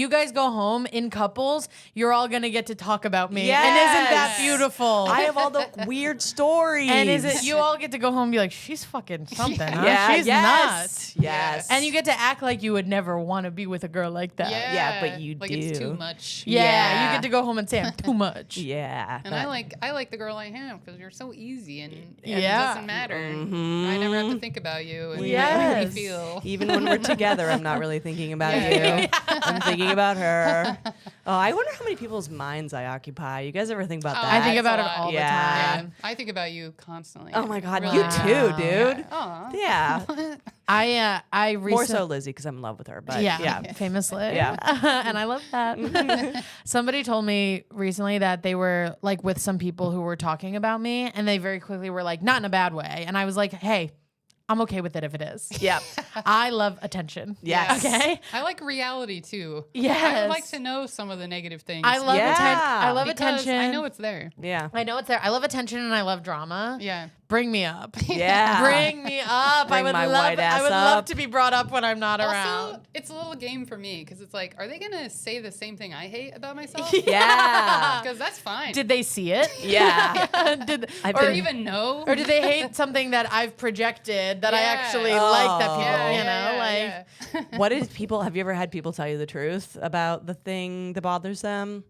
guys go home in couples, you're all gonna get to talk about me. And isn't that Yes. beautiful? I have all the weird stories. and is it you all get to go home and be like, she's fucking something, huh? Yeah. She's yes. nuts. Yes. And you get to act like you would never want to be with a girl like that. Yeah. Yeah, but you like do. it's too much. Yeah, Yeah. you get to go home and say I'm too much. Yeah. And that- I like the girl I am because you're so easy and Yeah. it doesn't matter. I never have to think about you and Yes. make me feel. Even when we're together, I'm not really thinking about Yeah. you. I'm thinking about her. Oh, I wonder how many people's minds I occupy. You guys ever think about Oh, that? I think That's about a it lot. all Yeah. the Yeah, time. I think about you constantly. Oh my God, Really you do. too, dude. Aw. Yeah. I More recently so Lizzie because I'm in love with her. But yeah, yeah. famously. Yeah. And I love that. Somebody told me recently that they were like with some people who were talking about me, and they very quickly were like, not in a bad way. And I was like, hey, I'm okay with it if it is. Yep. I love attention. Yes. Okay. I like reality too. I Yes. would like to know some of the negative things. I love Yeah. I love because attention. I know it's there. Yeah. I know it's there. I love attention and I love drama. Yeah. Bring me up. Yeah. Bring me up. Bring I would my love white ass I would love up. to be brought up when I'm not Also, around. it's a little game for me because it's like, are they gonna say the same thing I hate about myself? Yeah. Because that's fine. Did they see it? Yeah. Did, I've or been- even know? or do they hate something that I've projected that I Yeah. actually Oh. like that people, Yeah, you yeah, know, yeah, like yeah. What did people, have you ever had people tell you the truth about the thing that bothers them?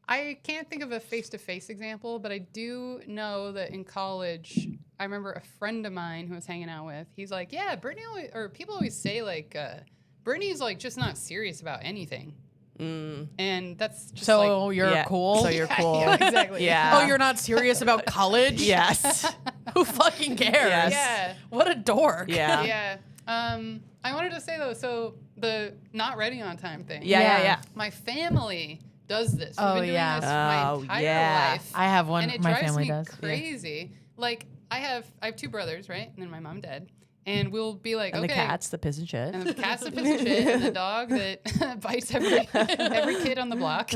I can't think of a face-to-face example, but I do know that in college, I remember a friend of mine who I was hanging out with. He's like, "Yeah, Brittany," or people always say like, "Brittany's like just not serious about anything," and that's just so like, you're Yeah. cool. So you're cool. yeah, exactly. Yeah. Oh, you're not serious about college? Yes. Who fucking cares? Yes. Yeah. What a dork. Yeah. Yeah. I wanted to say though, so the not ready on time thing. Yeah. Yeah. Yeah. My family does this. We've Oh, been doing yeah. this my Oh, entire yeah. life. I have one. And it My drives family me does. Yeah. crazy. Like I have 2 brothers, right? And then my mom dead. And we'll be like, And okay. the cats that piss and shit. And the cat's a piece of shit, and the dog that bites every kid on the block.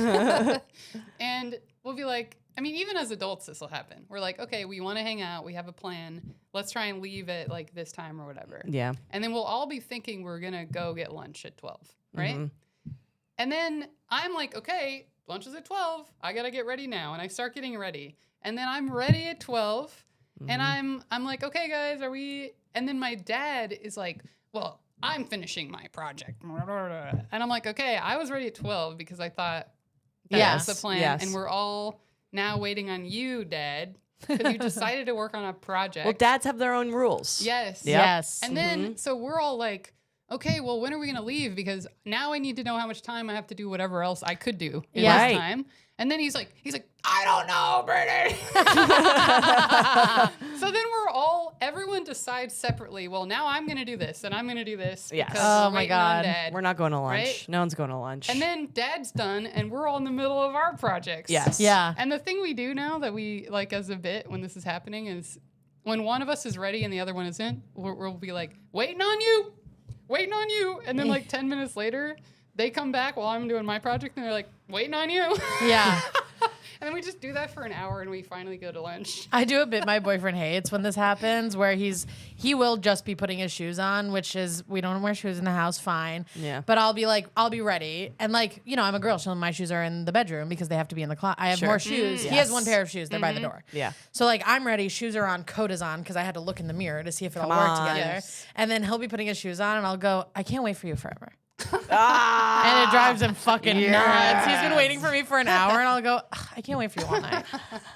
And we'll be like, I mean, even as adults, this will happen. We're like, okay, we want to hang out. We have a plan. Let's try and leave at like this time or whatever. Yeah. And then we'll all be thinking we're going to go get lunch at 12, right? Mhm. And then I'm like, okay, lunch is at 12. I got to get ready now. And I start getting ready. And then I'm ready at 12. And I'm like, okay, guys, are we? And then my dad is like, well, I'm finishing my project. And I'm like, okay, I was ready at 12 because I thought that was the plan. Yes. And we're all now waiting on you, Dad, because you decided to work on a project. Well, dads have their own rules. Yes. Yep. Yes. And then, so we're all like, okay, well, when are we going to leave? Because now I need to know how much time I have to do whatever else I could do in Yeah. this Right. time. And then he's like, I don't know, Brittany. So then everyone decides separately, well, now I'm going to do this and I'm going to do this. Yes. Because Oh we're my waiting on God. Dad. We're not going to lunch. Right? No one's going to lunch. And then Dad's done and we're all in the middle of our projects. Yes. Yeah. And the thing we do now that we like as a bit when this is happening is when one of us is ready and the other one isn't, we'll be like, waiting on you. And then like 10 minutes later, they come back while I'm doing my project and they're like, waiting on you. Yeah. And then we just do that for an hour and we finally go to lunch. I do a bit my boyfriend hates when this happens, where he will just be putting his shoes on, which is, we don't wear shoes in the house, fine. Yeah. But I'll be ready. And like, you know, I'm a girl, so my shoes are in the bedroom because they have to be in the closet. I have Sure. more shoes. He has one pair of shoes. They're by the door. Yeah. So like, I'm ready, shoes are on, coat is on, because I had to look in the mirror to see if it all Come worked on. together. Yes. And then he'll be putting his shoes on and I'll go, I can't wait for you forever. Ah! And it drives him fucking nuts. He's been waiting for me for an hour, and I'll go, "Ugh, I can't wait for you all night.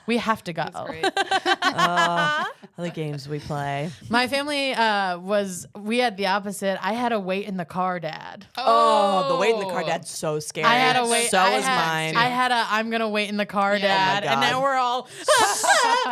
We have to go. That's great. The games we play. My family we had the opposite. I had to wait in the car, Dad. Oh, the wait in the car, dad's so scary. I had to wait. So I was had, mine. I had a I'm gonna wait in the car, Dad. Oh my And now God. we're all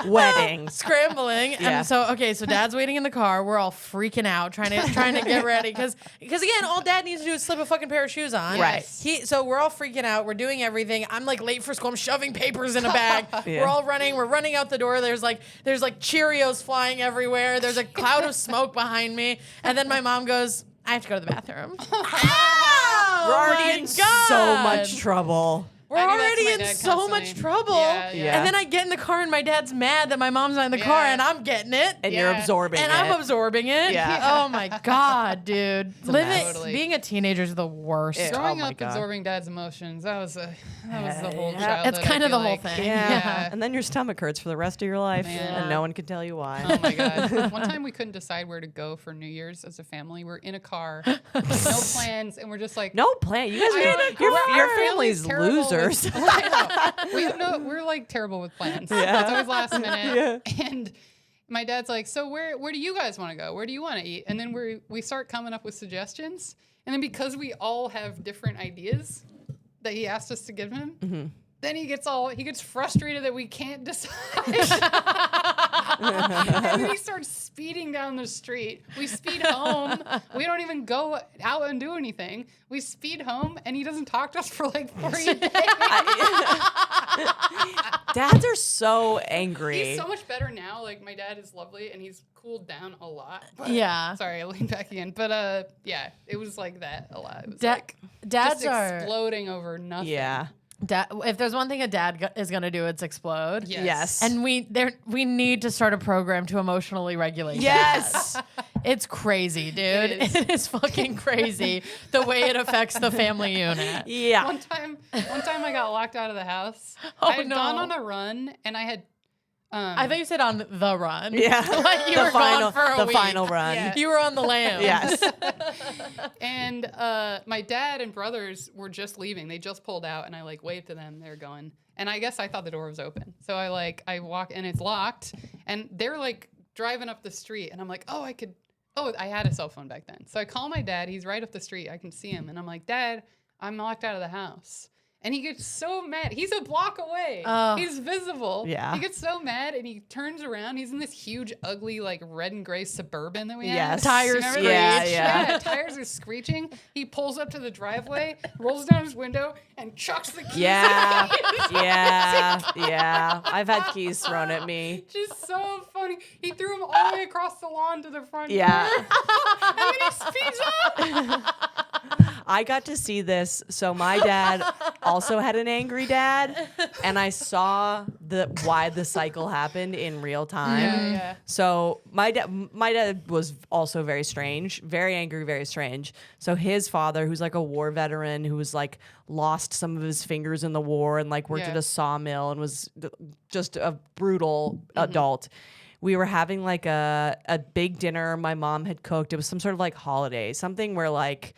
Weddings. scrambling. Yeah. And so Dad's waiting in the car. We're all freaking out, trying to get ready. Because again, all Dad needs to do is slip a fucking pair of shoes on. Right. So we're all freaking out. We're doing everything. I'm like late for school. I'm shoving papers in a bag. Yeah. We're all running. We're running out the door. There's like Cheerios flying everywhere. There's a cloud of smoke behind me. And then my mom goes, I have to go to the bathroom. We're already in so much trouble. We're I do that to already my in dad so much constantly. trouble. Yeah. And then I get in the car and my dad's mad that my mom's not in the car Yeah. and I'm getting it. And you're Yeah. absorbing And it. I'm absorbing it. Yeah. Oh my God, dude. mess. Totally. Being a teenager is the worst. Yeah. Growing Oh my up God. absorbing Dad's emotions, that was the whole Yeah. childhood. It's kind I of the feel whole like. thing. Yeah. And then your stomach hurts for the rest of your life, Man. and no one can tell you why. Oh my God. One time we couldn't decide where to go for New Year's as a family. We're in a car, no plans, and we're just like, No plan. You guys, your family's terrible losers. with- I know. We're like terrible with plans. Yeah. It's always last minute. Yeah. And my dad's like, so where do you guys want to go? Where do you want to eat? And then we start coming up with suggestions. And then because we all have different ideas that he asked us to give him, then he gets frustrated that we can't decide. And then he starts speeding down the street. We speed home. We don't even go out and do anything. We speed home, and he doesn't talk to us for like 3 days. Dads are so angry. He's so much better now. Like, my dad is lovely, and he's cooled down a lot. But, Yeah. Sorry, I leaned back in. But, yeah, it was like that a lot. It was like Dads just are. exploding over nothing. Yeah. If there's one thing a dad is gonna do, it's explode. Yes. And we need to start a program to emotionally regulate. Yes. dads. It's crazy, dude. It is. It is fucking crazy the way it affects the family unit. Yeah. One time I got locked out of the house. Oh, I had no. gone on a run, and I had... I thought you said on the run. Yeah. Like you the were final, gone for a the week. final run. Yeah. You were on the lam. Yes. And my dad and brothers were just leaving. They just pulled out, and I like waved to them. They're going, and I guess I thought the door was open. So I walk, and it's locked, and they're like driving up the street, and I'm like, I had a cell phone back then. So I call my dad. He's right up the street. I can see him, and I'm like, Dad, I'm locked out of the house. And he gets so mad. He's a block away. Oh. He's visible. Yeah. He gets so mad, and he turns around. He's in this huge, ugly, like red and gray Suburban that we have. Yes. Tires Remember screech. those? Yeah. Tires are screeching. He pulls up to the driveway, rolls down his window, and chucks the keys. Yeah. at me. Yeah. I've had keys thrown at me. Just so funny. He threw them all the way across the lawn to the front Yeah. door. And then he speeds up. I got to see this. So my dad also had an angry dad, and I saw why the cycle happened in real time. Yeah. So my dad was also very strange, very angry, very strange. So his father, who's like a war veteran, who was like lost some of his fingers in the war and like worked at a sawmill and was just a brutal adult. We were having like a big dinner my mom had cooked. It was some sort of like holiday, something where like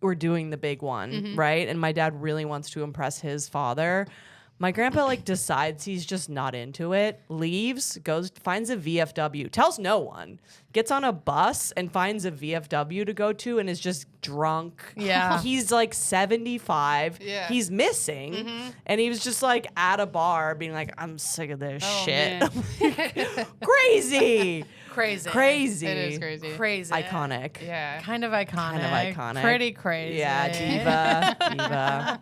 we're doing the big one, right? And my dad really wants to impress his father. My grandpa like decides he's just not into it, leaves, goes, finds a VFW, tells no one, gets on a bus and finds a VFW to go to and is just drunk. Yeah. He's like 75. Yeah. He's missing. And he was just like at a bar being like, I'm sick of this shit. Man. Crazy. Crazy. Crazy. It is crazy. Crazy. Iconic. Yeah. Kind of iconic. Kind of iconic. Pretty crazy. Yeah, diva.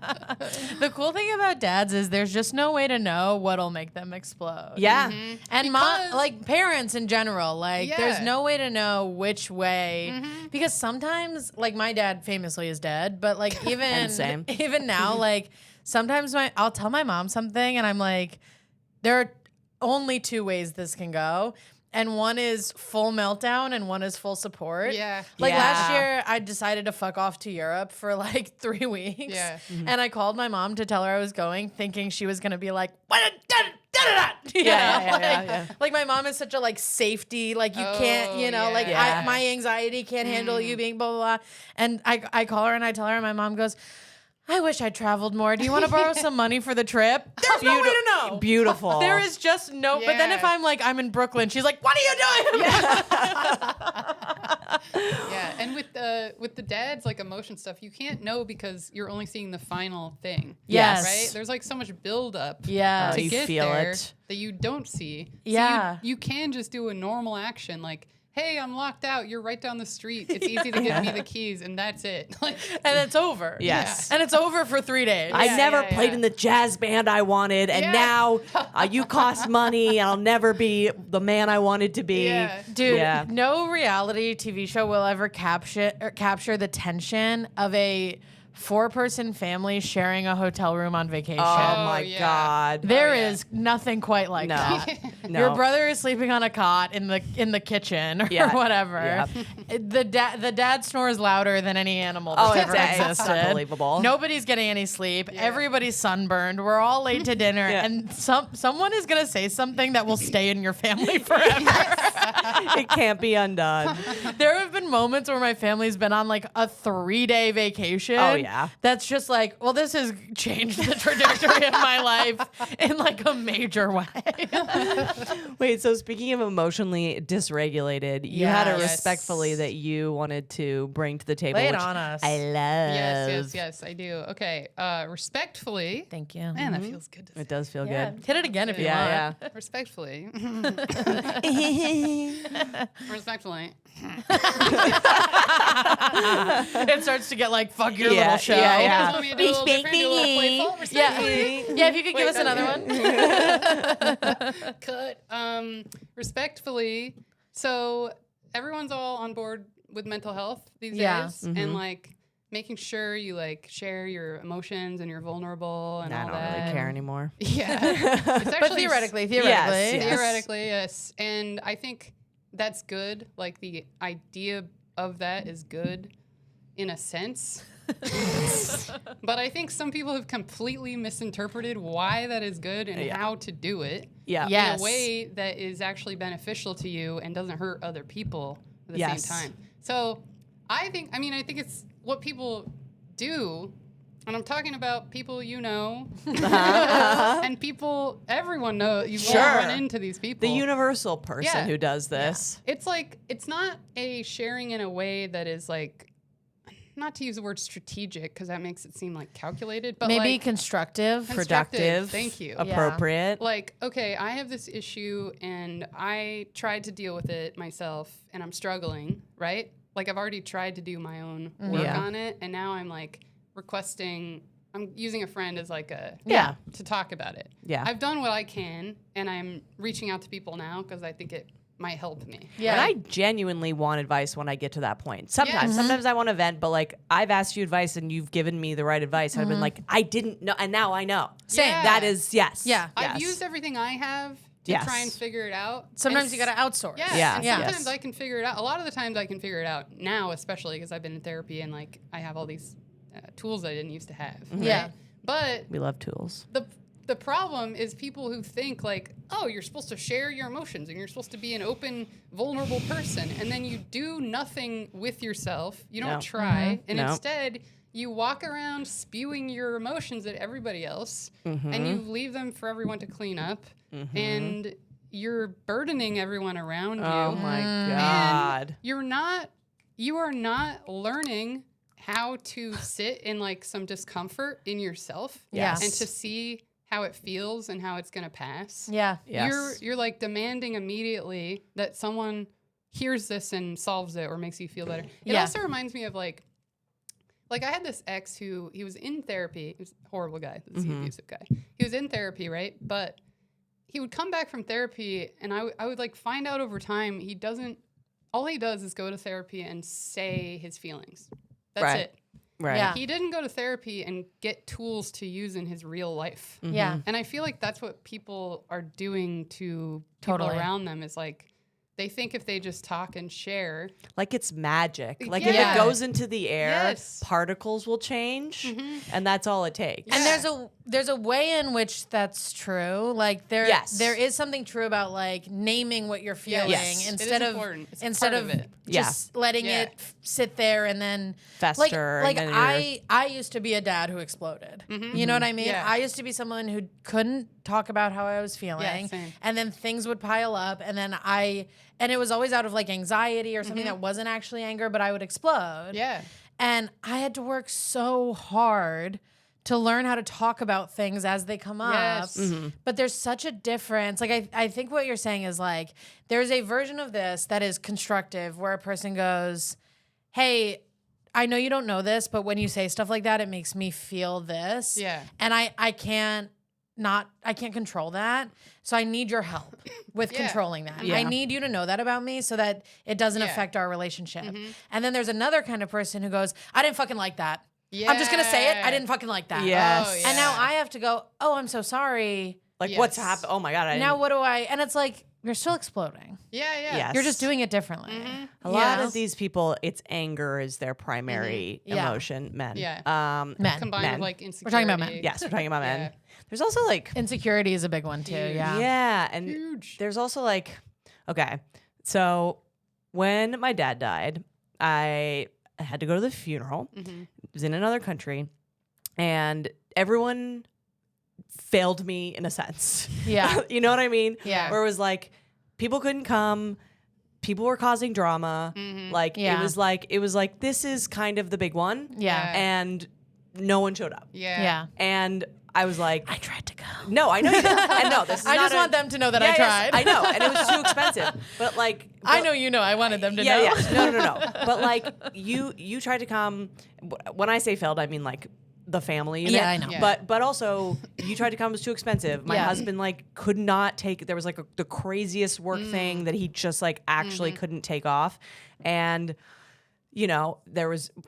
The cool thing about dads is there's just no way to know what'll make them explode. Yeah. And like parents in general, like there's Yeah. no way to know which way because sometimes like my dad famously is dead, but like even same. even now like sometimes I'll tell my mom something and I'm like there are only two ways this can go. And one is full meltdown and one is full support. Yeah. Like Yeah. last year, I decided to fuck off to Europe for like 3 weeks. Yeah. And I called my mom to tell her I was going, thinking she was going to be like, what? You Yeah, know? yeah. Like my mom is such a like safety, like you can't, you know, like Yeah. my anxiety can't handle you being blah, blah, blah. And I call her and I tell her and my mom goes, I wish I traveled more. Do you want to borrow some money for the trip? There's no way to know. Beautiful. There is just no. But then if Yeah. I'm like, I'm in Brooklyn, she's like, what are you doing? Yeah, and with the dad's like emotion stuff, you can't know because you're only seeing the final thing. Yes. Right? There's like so much buildup Yeah. to you get feel there it. that you don't see. So Yeah. you can just do a normal action like, hey, I'm locked out. You're right down the street. It's easy to give me the keys, and that's it. Like, And it's over. Yes. And it's over for 3 days. I never yeah, played yeah. in the jazz band I wanted, and Yeah. now you cost money, and I'll never be the man I wanted to be. Yeah. Dude, Yeah. no reality TV show will ever capture the tension of a 4-person family sharing a hotel room on vacation. Oh my yeah. God. There yeah. is nothing quite like No. that. No. Your brother is sleeping on a cot in the kitchen or Yeah. whatever. The dad snores louder than any animal Oh, that's ever it's existed. unbelievable. Nobody's getting any sleep. Yeah. Everybody's sunburned. We're all late to dinner, Yeah. and someone is gonna say something that will stay in your family forever. It can't be undone. There have been moments where my family's been on like a 3-day vacation. Oh, yeah. That's just like, well, this has changed the trajectory of my life in like a major way. Wait, so speaking of emotionally dysregulated, you had a Yes. respectfully that you wanted to bring to the table. Lay it which on us. I love. yes, I do. Okay, respectfully. Thank you. Man, that feels good to say. It does feel Yeah. good. Hit it again if you Yeah, want. Respectfully. Respectfully. It starts to get like, fuck your Yeah, little show. yeah, You yeah. guys want me to do a little different, do a little playful? Yeah. Respectfully. Yeah, if you could give Wait, us another one. Cut. Respectfully. So everyone's all on board with mental health these Yeah. days, and like making sure you like share your emotions and you're vulnerable and I all don't that. really care anymore. Yeah, it's But actually theoretically. yes. theoretically, yes, and I think that's good. Like the idea of that is good in a sense. But I think some people have completely misinterpreted why that is good and Yeah. how to do it Yeah. Yeah. in a way that is actually beneficial to you and doesn't hurt other people at the Yes. same time. So I think it's what people do, and I'm talking about people you know, and people everyone knows. You Sure. won't run into these people. The universal person Yeah. who does this. It's like, it's not a sharing in a way that is like, not to use the word strategic because that makes it seem like calculated, but Maybe like constructive. Productive. Thank you. Appropriate. Like, okay, I have this issue and I tried to deal with it myself and I'm struggling, right? Like I've already tried to do my own work Yeah. on it, and now I'm like requesting, I'm using a friend as like a, Yeah. to talk about it. Yeah. I've done what I can and I'm reaching out to people now because I think it might help me. Yeah. And I genuinely want advice when I get to that point. Sometimes. Yes. Sometimes I want to vent, but like I've asked you advice and you've given me the right advice. I've been like, I didn't know, and now I know. Same. Yeah. That is, yes. Yeah. I've Yes. used everything I have to Yes. try and figure it out. Sometimes And you got to outsource. Yeah, Yeah. and Yes. sometimes I can figure it out. A lot of the times I can figure it out now, especially because I've been in therapy and like I have all these tools I didn't used to have. Yeah. Right? But We love tools. the problem is people who think like, oh, you're supposed to share your emotions and you're supposed to be an open, vulnerable person, and then you do nothing with yourself. You don't No. try, and No. instead you walk around spewing your emotions at everybody else, Mm-hmm. and you leave them for everyone to clean up, and you're burdening everyone around you. Oh my And God. you are not learning how to sit in like some discomfort in yourself Yes. and to see how it feels and how it's going to pass. Yeah. Yes. You're like demanding immediately that someone hears this and solves it or makes you feel better. It Yeah. also reminds me of like I had this ex who he was in therapy. He was a horrible guy, the abusive guy. He was in therapy, right? But he would come back from therapy and I would like find out over time all he does is go to therapy and say his feelings. That's Right. it. Right. Yeah. He didn't go to therapy and get tools to use in his real life. Yeah. And I feel like that's what people are doing to people Totally. around them is like they think if they just talk and share. Like it's magic. Like if Yeah. it goes into the air, Yes. particles will change, and that's all it takes. And Yeah. there's a way in which that's true. Like there Yes. there is something true about like naming what you're feeling Yes. It instead is of important. It's instead part of of it. just letting Yeah. it sit there and then Fester, Like and then I used to be a dad who exploded. You know what I mean? Yeah. I used to be someone who couldn't talk about how I was feeling, same. and then things would pile up, and then and it was always out of like anxiety or something that wasn't actually anger, but I would explode. Yeah. And I had to work so hard to learn how to talk about things as they come up. Yes. But there's such a difference. Like, I think what you're saying is like, there's a version of this that is constructive where a person goes, hey, I know you don't know this, but when you say stuff like that, it makes me feel this. Yeah. And I can't control that. So I need your help with Yeah. controlling that. Yeah. I need you to know that about me so that it doesn't Yeah. affect our relationship. And then there's another kind of person who goes, I didn't fucking like that. Yeah. I'm just going to say it. I didn't fucking like that. Yes. Oh, yeah. And now I have to go, oh, I'm so sorry. Like what's Yes. happened? Oh my God. Now what do I, and it's like, you're still exploding. Yeah, yeah. Yes. You're just doing it differently. A lot Yeah. of these people, it's anger is their primary Yeah. emotion. Men. Yeah. Men. Combined Men. with like insecurity. We're talking about men. Yes, we're talking about men. Yeah. There's also like Insecurity is a big one too. Huge. Yeah. yeah, and Huge. there's also like okay, so when my dad died, I had to go to the funeral. It was in another country, and everyone failed me in a sense. Yeah. You know what I mean? Yeah. Where it was like people couldn't come, people were causing drama. Like Yeah. it was like this is kind of the big one. Yeah. And no one showed up. Yeah. Yeah. And I was like, I tried to go. no, I know you did. And no, this is I not just want them to know that I yes, tried. I know, and it was too expensive. But like, I know you know. I wanted them to yeah, know. yeah, no. But like, you tried to come. When I say failed, I mean like the family unit. Yeah, I know. Yeah. But also, you tried to come. It was too expensive. My Yeah. husband like could not take. There was like the craziest work thing that he just like actually couldn't take off, and you know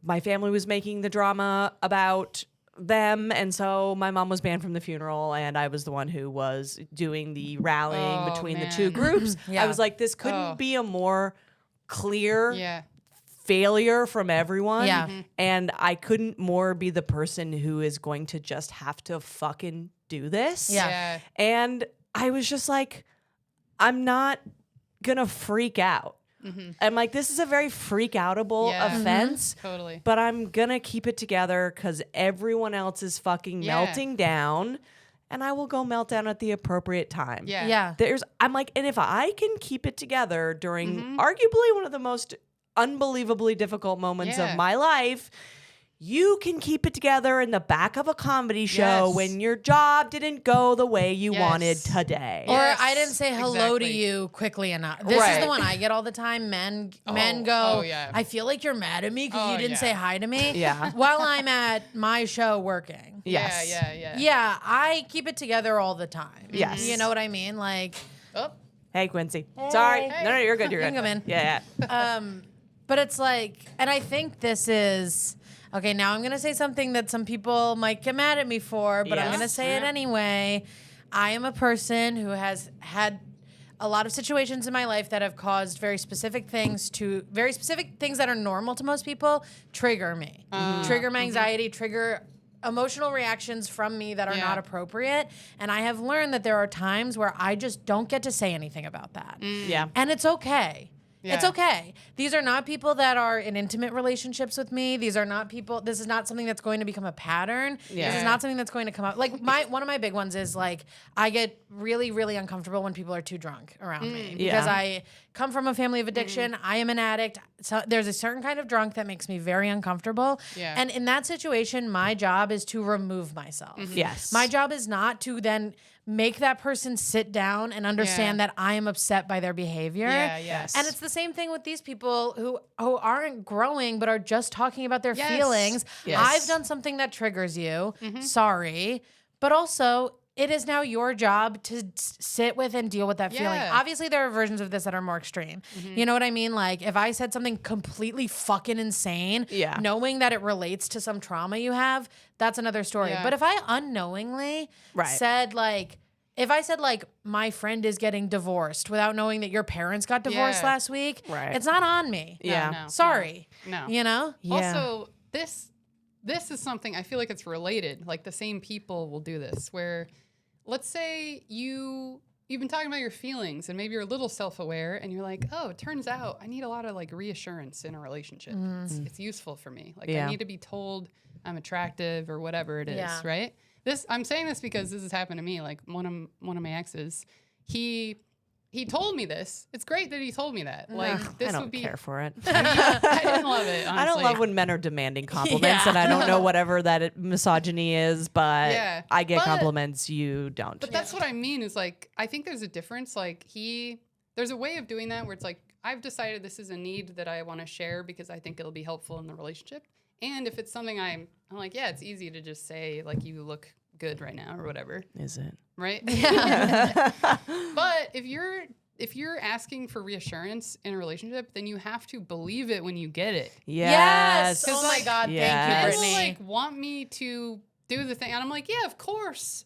my family was making the drama about them, and so my mom was banned from the funeral, and I was the one who was doing the rallying Oh, between the man. two groups. Yeah. I was like, this couldn't Oh. be a more clear Yeah. failure from everyone. Yeah. And I couldn't more be the person who is going to just have to fucking do this. Yeah. Yeah. And I was just like, I'm not gonna freak out. I'm like, this is a very freak outable Yeah. offense. Totally. But I'm gonna keep it together because everyone else is fucking Yeah. melting down, and I will go melt down at the appropriate time. Yeah. Yeah. I'm like, and if I can keep it together during arguably one of the most unbelievably difficult moments Yeah. of my life, you can keep it together in the back of a comedy show Yes. when your job didn't go the way you Yes. wanted today. Or Yes, I didn't say hello to exactly. you quickly enough. This is Right. the one I get all the time. Men go, oh, yeah. I feel like you're mad at me because you Oh, didn't yeah. say hi to me. Yeah. While I'm at my show working. Yes. Yeah. Yeah. Yeah. Yeah, I keep it together all the time. Yes. You know what I mean? Like, Oh, Hey, Quincy. Sorry. Hey. No, you're good. You're You good. can come in. Yeah. But it's like, and I think this is, okay, now I'm going to say something that some people might get mad at me for, but I'm Yes. going to say it anyway. I am a person who has had a lot of situations in my life that have caused very specific things that are normal to most people trigger me. Trigger my anxiety, trigger emotional reactions from me that are not appropriate. And I have learned that there are times where I just don't get to say anything about that. Yeah. And it's okay. Yeah. It's okay. These are not people that are in intimate relationships with me. These are not people. This is not something that's going to become a pattern. Yeah. This is not something that's going to come up. Like one of my big ones is like I get really, really uncomfortable when people are too drunk around me because I come from a family of addiction. I am an addict. So there's a certain kind of drunk that makes me very uncomfortable. Yeah. And in that situation, my job is to remove myself. Yes. My job is not to then make that person sit down and understand that I am upset by their behavior. Yeah, yes. And it's the same thing with these people who aren't growing but are just talking about their Yes. feelings. Yes. I've done something that triggers you. Sorry. But also, it is now your job to sit with and deal with that feeling. Yeah. Obviously, there are versions of this that are more extreme. You know what I mean? Like, if I said something completely fucking insane, knowing that it relates to some trauma you have, that's another story. Yeah. But if I unknowingly said, like, if I said, like, my friend is getting divorced without knowing that your parents got divorced last week, it's not on me. Yeah. No, Sorry. No. You know? Also, this is something I feel like it's related. Like the same people will do this. Where, let's say you've been talking about your feelings, and maybe you're a little self-aware, and you're like, oh, it turns out I need a lot of like reassurance in a relationship. It's useful for me. Like I need to be told I'm attractive or whatever it is, right? I'm saying this because this has happened to me. Like one of my exes, he told me this. It's great that he told me that. Like this I don't would be. care for it. I didn't love it. Honestly. I don't love when men are demanding compliments, and I don't know whatever misogyny is, but I get compliments. You don't. But that's what I mean. Is like I think there's a difference. Like there's a way of doing that where it's like I've decided this is a need that I want to share because I think it'll be helpful in the relationship. And if it's something I'm like, yeah, it's easy to just say like you look good right now or whatever. Is it? Right? But if you're asking for reassurance in a relationship, then you have to believe it when you get it. Yes. Oh my God. Yes. Thank you, Men Brittany. will like want me to do the thing, and I'm like, yeah, of course,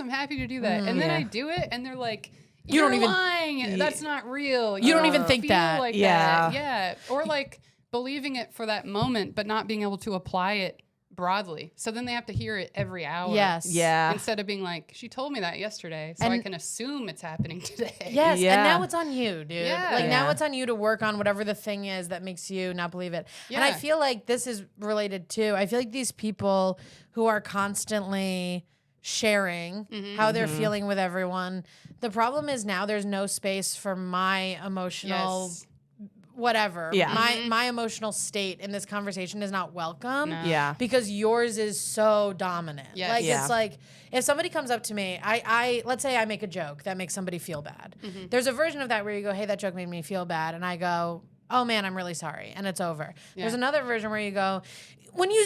I'm happy to do that. And then I do it, and they're like, You're don't even- lying. That's not real. You don't even think feel that. Like Yeah. that. Yeah. Or like believing it for that moment, but not being able to apply it broadly. So then they have to hear it every hour. Yes. Yeah. Instead of being like, she told me that yesterday, so I can assume it's happening today. Yes, Yeah. and now it's on you, dude. Yeah. Like now Yeah. it's on you to work on whatever the thing is that makes you not believe it. And I Yeah. feel like this is related too. I feel like these people who are constantly sharing how they're feeling with everyone. The problem is now there's no space for my emotional Yes. whatever. Yeah. My emotional state in this conversation is not welcome. No. Yeah. Because yours is so dominant. Yes. Like Yeah. it's like if somebody comes up to me, I let's say I make a joke that makes somebody feel bad. There's a version of that where you go, hey, that joke made me feel bad, and I go, oh man, I'm really sorry, and it's over. There's another version where you go, when you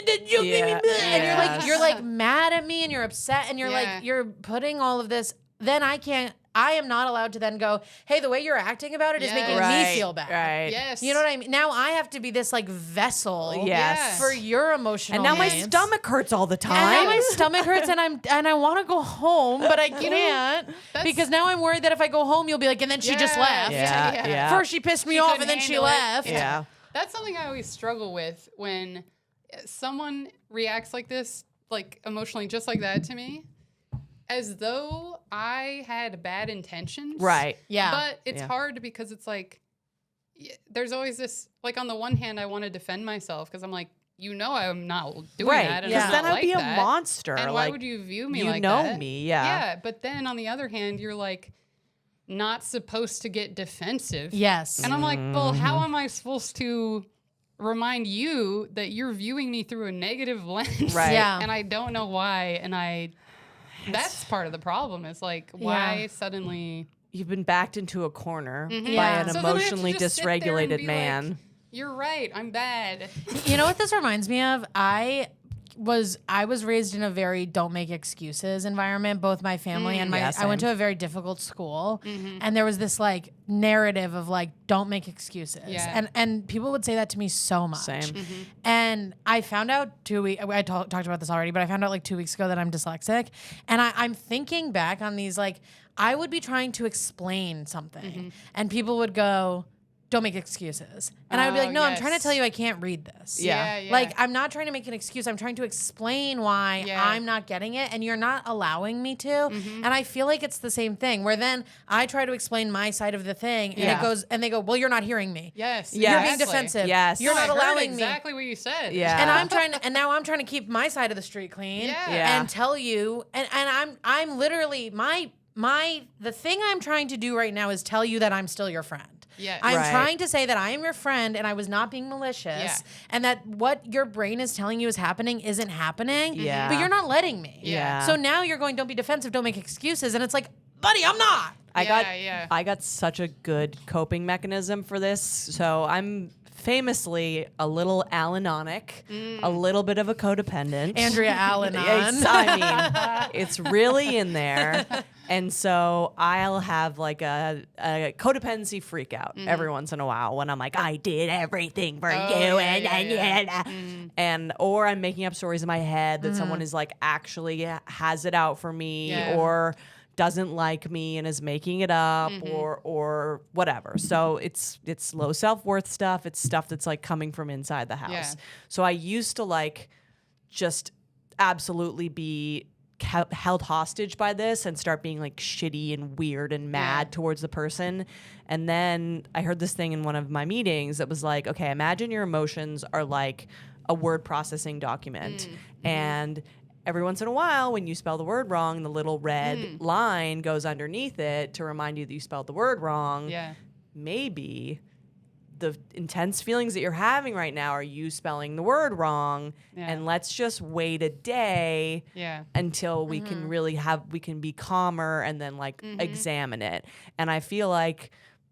that joke made me bad, and you're like mad at me and you're upset and you're like you're putting all of this. Then I am not allowed to then go, hey, the way you're acting about it is making me feel bad. Right. Yes. You know what I mean? Now I have to be this like vessel Yes. for your emotional And now my needs. stomach hurts all the And now time. my stomach hurts and I want to go home, but I can't because now I'm worried that if I go home, you'll be like, and then she just left. Yeah. First she pissed me off and couldn't then she handle it. left. Yeah. That's something I always struggle with when someone reacts like this, like emotionally, just like that to me, as though I had bad intentions. Right. Yeah. But it's hard because it's like, there's always this, like on the one hand, I want to defend myself because I'm like, I'm not doing that. And Because I'm then not I'd be like a that. monster. And why like, would you view me you like know that? me, yeah. Yeah, but then on the other hand, you're like not supposed to get defensive. Yes. And I'm like, well, how am I supposed to remind you that you're viewing me through a negative lens? Right. Yeah. And I don't know why. And that's part of the problem is like, why Yeah. suddenly... You've been backed into a corner by Yeah. an So then I have to emotionally just sit there and dysregulated be man. like, you're right, I'm bad. You know what this reminds me of? I was raised in a very don't make excuses environment. Both my family and I went to a very difficult school, and there was this like narrative of like don't make excuses, and people would say that to me so much. Same. And I found out 2 weeks. I talked about this already, but I found out like 2 weeks ago that I'm dyslexic, and I'm thinking back on these like I would be trying to explain something, and people would go, don't make excuses. And I would be like, no, I'm trying to tell you I can't read this. Yeah. Like, I'm not trying to make an excuse. I'm trying to explain why I'm not getting it, and you're not allowing me to. And I feel like it's the same thing, where then I try to explain my side of the thing, and it goes, and they go, well, you're not hearing me. Yes. You're being defensive. Yes. You're not allowing exactly what you said. Yeah. And now I'm trying to keep my side of the street clean Yeah. and tell you, and I'm literally, the thing I'm trying to do right now is tell you that I'm still your friend. Yes. I'm Right. trying to say that I am your friend and I was not being malicious, and that what your brain is telling you is happening isn't happening, but you're not letting me. Yeah. So now you're going, don't be defensive, don't make excuses. And it's like, buddy, I'm not. I got such a good coping mechanism for this. So I'm famously a little Al-Anonic, a little bit of a codependent. Andrea Al-Anon. I mean, it's really in there. And so I'll have like a codependency freak out every once in a while when I'm like, I did everything for you. And or I'm making up stories in my head that someone is like actually has it out for me or doesn't like me and is making it up or whatever. So it's low self-worth stuff. It's stuff that's like coming from inside the house. Yeah. So I used to like just absolutely be held hostage by this and start being like shitty and weird and mad towards the person. And then I heard this thing in one of my meetings that was like, okay, imagine your emotions are like a word processing document. And every once in a while, when you spell the word wrong, the little red line goes underneath it to remind you that you spelled the word wrong. Yeah. Maybe the intense feelings that you're having right now are you spelling the word wrong. And let's just wait a day until we can really we can be calmer and then like examine it. And I feel like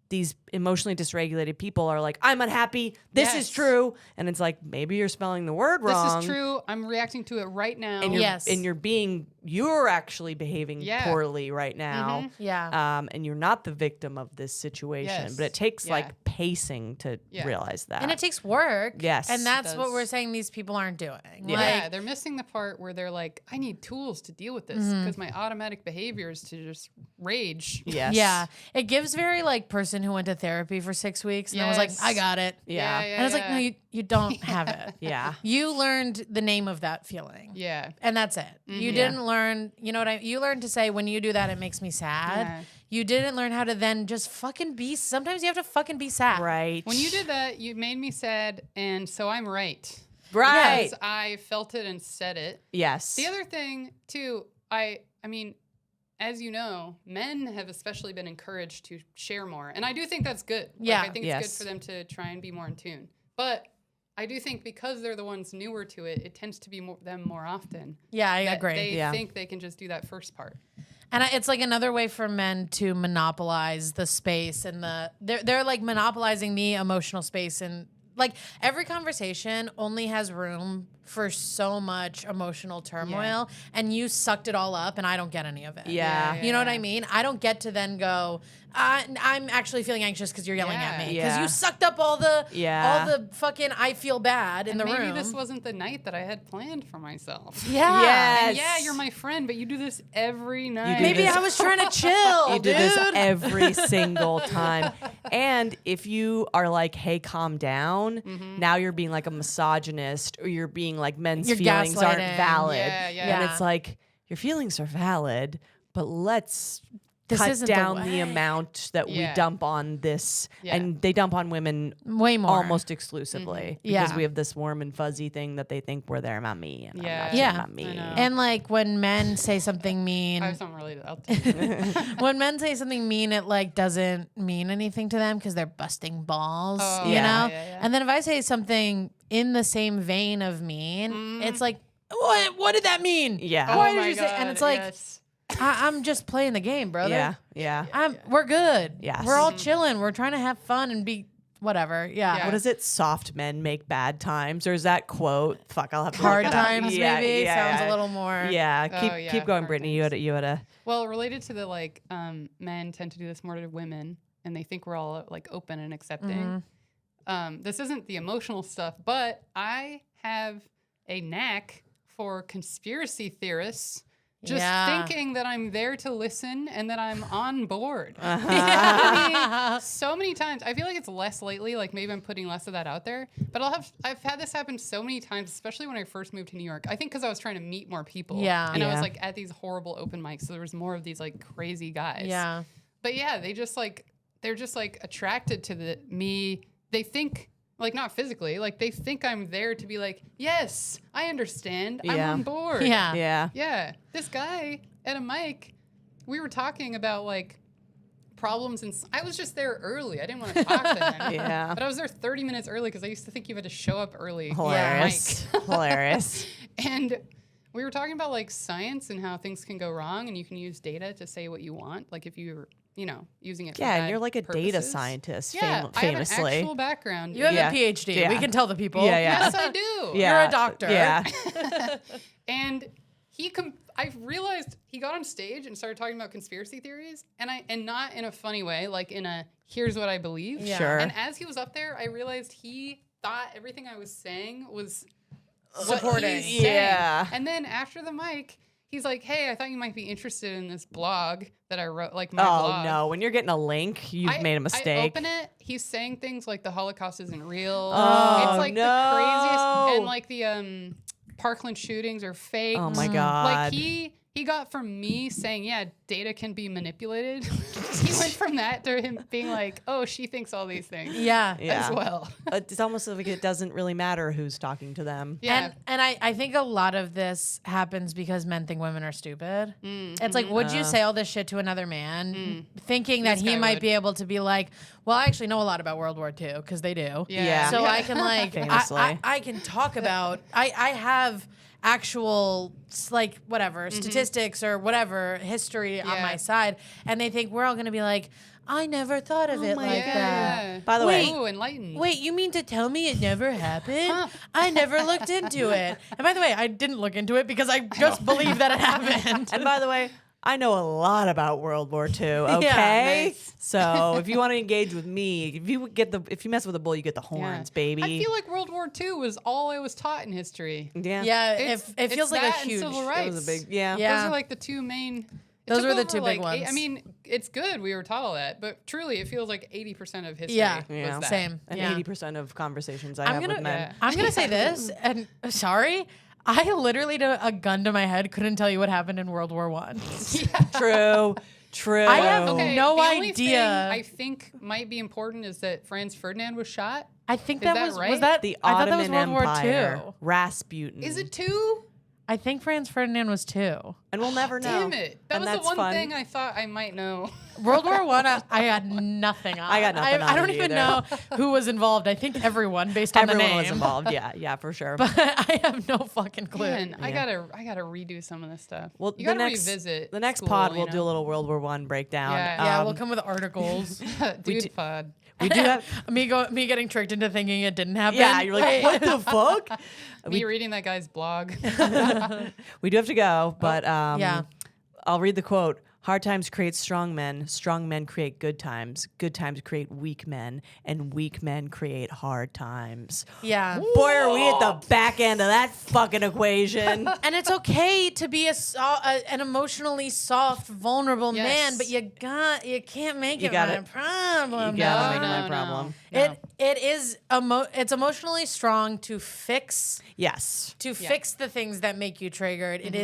these emotionally dysregulated people are like, I'm unhappy. This is true. And it's like, maybe you're spelling the word wrong. This is true. I'm reacting to it right now. And you're actually behaving poorly right now. And you're not the victim of this situation. But it takes like pacing to realize that. And it takes work. Yes. And that's what we're saying these people aren't doing. Yeah, they're missing the part where they're like, I need tools to deal with this because my automatic behavior is to just rage. Yes. Yeah. It gives very like person who went to therapy for 6 weeks and I was like, I got it. Yeah. And it's like, no, you don't have it. Yeah. You learned the name of that feeling. Yeah. And that's it. You didn't learn, you learned to say, when you do that, it makes me sad. Yeah. You didn't learn how to then just fucking be, sometimes you have to fucking be sad. Right. When you did that, you made me sad, and so I'm right. Right. Because I felt it and said it. Yes. The other thing, too, I mean, as you know, men have especially been encouraged to share more. And I do think that's good. Yeah. Like, I think it's good for them to try and be more in tune. But I do think because they're the ones newer to it, it tends to be them more often. Yeah, I agree. They think they can just do that first part. And it's like another way for men to monopolize the space and they're like monopolizing the emotional space, and like every conversation only has room for so much emotional turmoil, and you sucked it all up and I don't get any of it. Yeah. You know what I mean? I don't get to then go, I'm actually feeling anxious because you're yelling at me. Because you sucked up all the fucking I feel bad in the room. Maybe this wasn't the night that I had planned for myself. Yeah. Yes. And yeah, you're my friend, but you do this every night. Maybe I was trying to chill, You do this every single time. And if you are like, hey, calm down, now you're being like a misogynist, or you're being like men's feelings aren't valid. And it's like, your feelings are valid, but let's cut down the amount that we dump on this. And they dump on women way more, almost exclusively, because we have this warm and fuzzy thing that they think we're there about me. And I'm not there about me. And like when men say something mean, I have something related. I'll tell you. when men say something mean, it like doesn't mean anything to them because they're busting balls, you know? And then if I say something in the same vein of mean, it's like, what did that mean? Yeah. Why did you say? And it's like, I'm just playing the game, brother. Yeah. We're good. Yes. We're all chilling. We're trying to have fun and be whatever. Yeah. Yeah. What is it? Soft men make bad times, or is that quote? Fuck, I'll have to Hard look it up. times, maybe sounds a little more. Yeah, Oh, yeah, keep going, hard Brittany. times. You had a. Well, related to the like, men tend to do this more to women, and they think we're all like open and accepting. This isn't the emotional stuff, but I have a knack for conspiracy theorists. Just thinking that I'm there to listen and that I'm on board. I mean, so many times. I feel like it's less lately. Like maybe I'm putting less of that out there. But I've had this happen so many times, especially when I first moved to New York. I think because I was trying to meet more people. Yeah. And I was Yeah. like at these horrible open mics, so there was more of these like crazy guys. Yeah. But yeah, they're just like attracted to me. They think. Like, not physically. Like, they think I'm there to be like, yes, I understand. I'm Yeah. on board. Yeah. Yeah. Yeah. This guy at a mic, we were talking about, like, problems. And I was just there early. I didn't want to talk to him. Yeah. But I was there 30 minutes early because I used to think you had to show up early. Hilarious. Hilarious. And we were talking about, like, science and how things can go wrong. And you can use data to say what you want. Like, if you're, using it for Yeah, and bad you're like a data purposes. scientist, Yeah, I have an famously. actual background. You have Yeah. a PhD. Yeah. We can tell the people. Yeah, yeah. Yes, I do. Yeah. You're a doctor. Yeah. And I realized he got on stage and started talking about conspiracy theories, and not in a funny way, like in a here's what I believe. Yeah. Sure. And as he was up there, I realized he thought everything I was saying was Supporting. What he's saying. Yeah. And then after the mic, he's like, "Hey, I thought you might be interested in this blog that I wrote, like my Oh blog." no! When you're getting a link, you've made a I mistake. open it. He's saying things like the Holocaust isn't real. Oh, It's like no. the craziest, and like the Parkland shootings are fake. Oh my god! Like he got from me saying, yeah, data can be manipulated. He went from that to him being like, oh, she thinks all these things Yeah. as well. It's almost like it doesn't really matter who's talking to them. Yeah. And I think a lot of this happens because men think women are stupid. It's like, would you say all this shit to another man, thinking that This he guy might would. be able to be like, well, I actually know a lot about World War II because they do. Yeah. So I can like, Famously. I can talk about, I have actual like whatever statistics or whatever history on Yeah. my side, and they think we're all gonna be like, I never thought of it my like God. that. By the way, Ooh, enlightened. Wait, you mean to tell me it never happened? I never looked into it. And by the way, I didn't look into it because I just believe that it happened. and by the way, I know a lot about World War II. Okay, nice. so if you want to engage with me, if you mess with a bull, you get the horns, baby. I feel like World War II was all I was taught in history. yeah, Yeah, It's- it feels it's like a that and huge. civil It rights. was a big yeah. Yeah. Those are like the two main. it Those took were the over, two big like, ones. I mean, it's good we were taught all that, but truly, it feels like 80% of history. Yeah. Yeah. was that. Same. And Yeah. 80% of conversations I I'm have gonna- with men. Yeah. I'm gonna say this, and sorry, I literally, to a gun to my head, couldn't tell you what happened in World War One. True. I have Okay, no the only idea. thing I think might be important is that Franz Ferdinand was shot. I think Is that that was right? that The I thought that was Ottoman World Empire. War II. Rasputin. Is it two? I think Franz Ferdinand was 2. And we'll never know. Damn it! That And was the that's one fun. thing I thought I might know. World War One, I got nothing on. I got nothing I on don't it even either. know who was involved. I think everyone, based on Everyone the name. was involved. Yeah, for sure. But I have no fucking clue. Man, I Yeah. gotta redo some of this stuff. Well, you the gotta next revisit the next school, pod you we'll know? do a little World War One breakdown. Yeah. Yeah, we'll come with articles. Dude pod. We do have. me getting tricked into thinking it didn't happen. Yeah, you're like, what the fuck? Me reading that guy's blog. We do have to go, but yeah. I'll read the quote. Hard times create strong men create good times create weak men, and weak men create hard times. Yeah. Boy, are we at the back end of that fucking equation. And it's okay to be an emotionally soft, vulnerable Yes. man, but you can't make You it gotta- my problem. You gotta dog. make my no. problem. No. It is it's emotionally strong to fix Yes. fix the things that make you triggered. It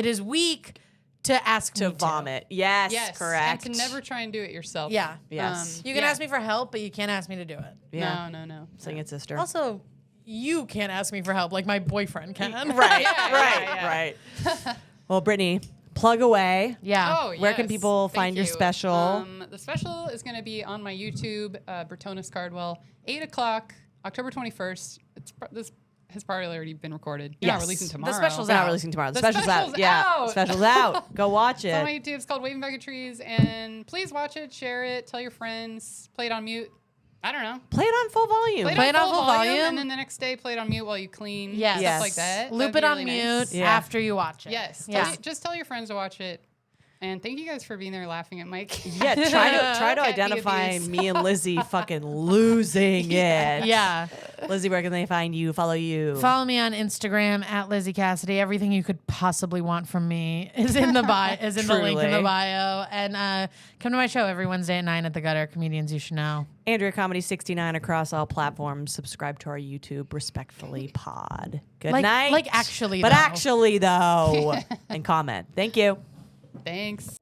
is weak to ask To me vomit. Yes, Yes, correct. and to never try and do it yourself. Yeah. Yes. You can ask me for help, but you can't ask me to do it. Yeah. No. Sing it, sister. Also, you can't ask me for help like my boyfriend can. Right, Yeah, right. Well, Brittany, plug away. Yeah. Oh, Where can yes. people Thank find your you. special? The special is going to be on my YouTube, Brittany Cardwell, 8 o'clock, October 21st. This has probably already been recorded. You're Yes. not releasing tomorrow. special's We're not out. releasing tomorrow. The The special's special's out. Yeah, out. special's out. Go watch It's on my it. YouTube. It's called Waving Bag of Trees. And please watch it, share it, tell your friends, play it on mute. I don't know. Play it on full volume. Play it on full volume. and then the next day play it on mute while you clean. Yes. Stuff like that. Loop That'd it be on really mute nice. Yeah. after you watch it. Yes. Yeah. Just tell your friends to watch it. And thank you guys for being there laughing at Mike. Yeah, try to Cat identify abuse. me and Lizzie fucking losing it. Yeah. Lizzie, where can they find you? Follow you. Follow me on Instagram at Lizzie Cassidy. Everything you could possibly want from me is in the bio, is in the link in the Truly. bio. And come to my show every Wednesday at 9 at the Gutter. Comedians you should know. Andrea Comedy 69 across all platforms. Subscribe to our YouTube, Respectfully Pod. Good night. Like actually, But though. actually, though. And comment. Thank you. Thanks.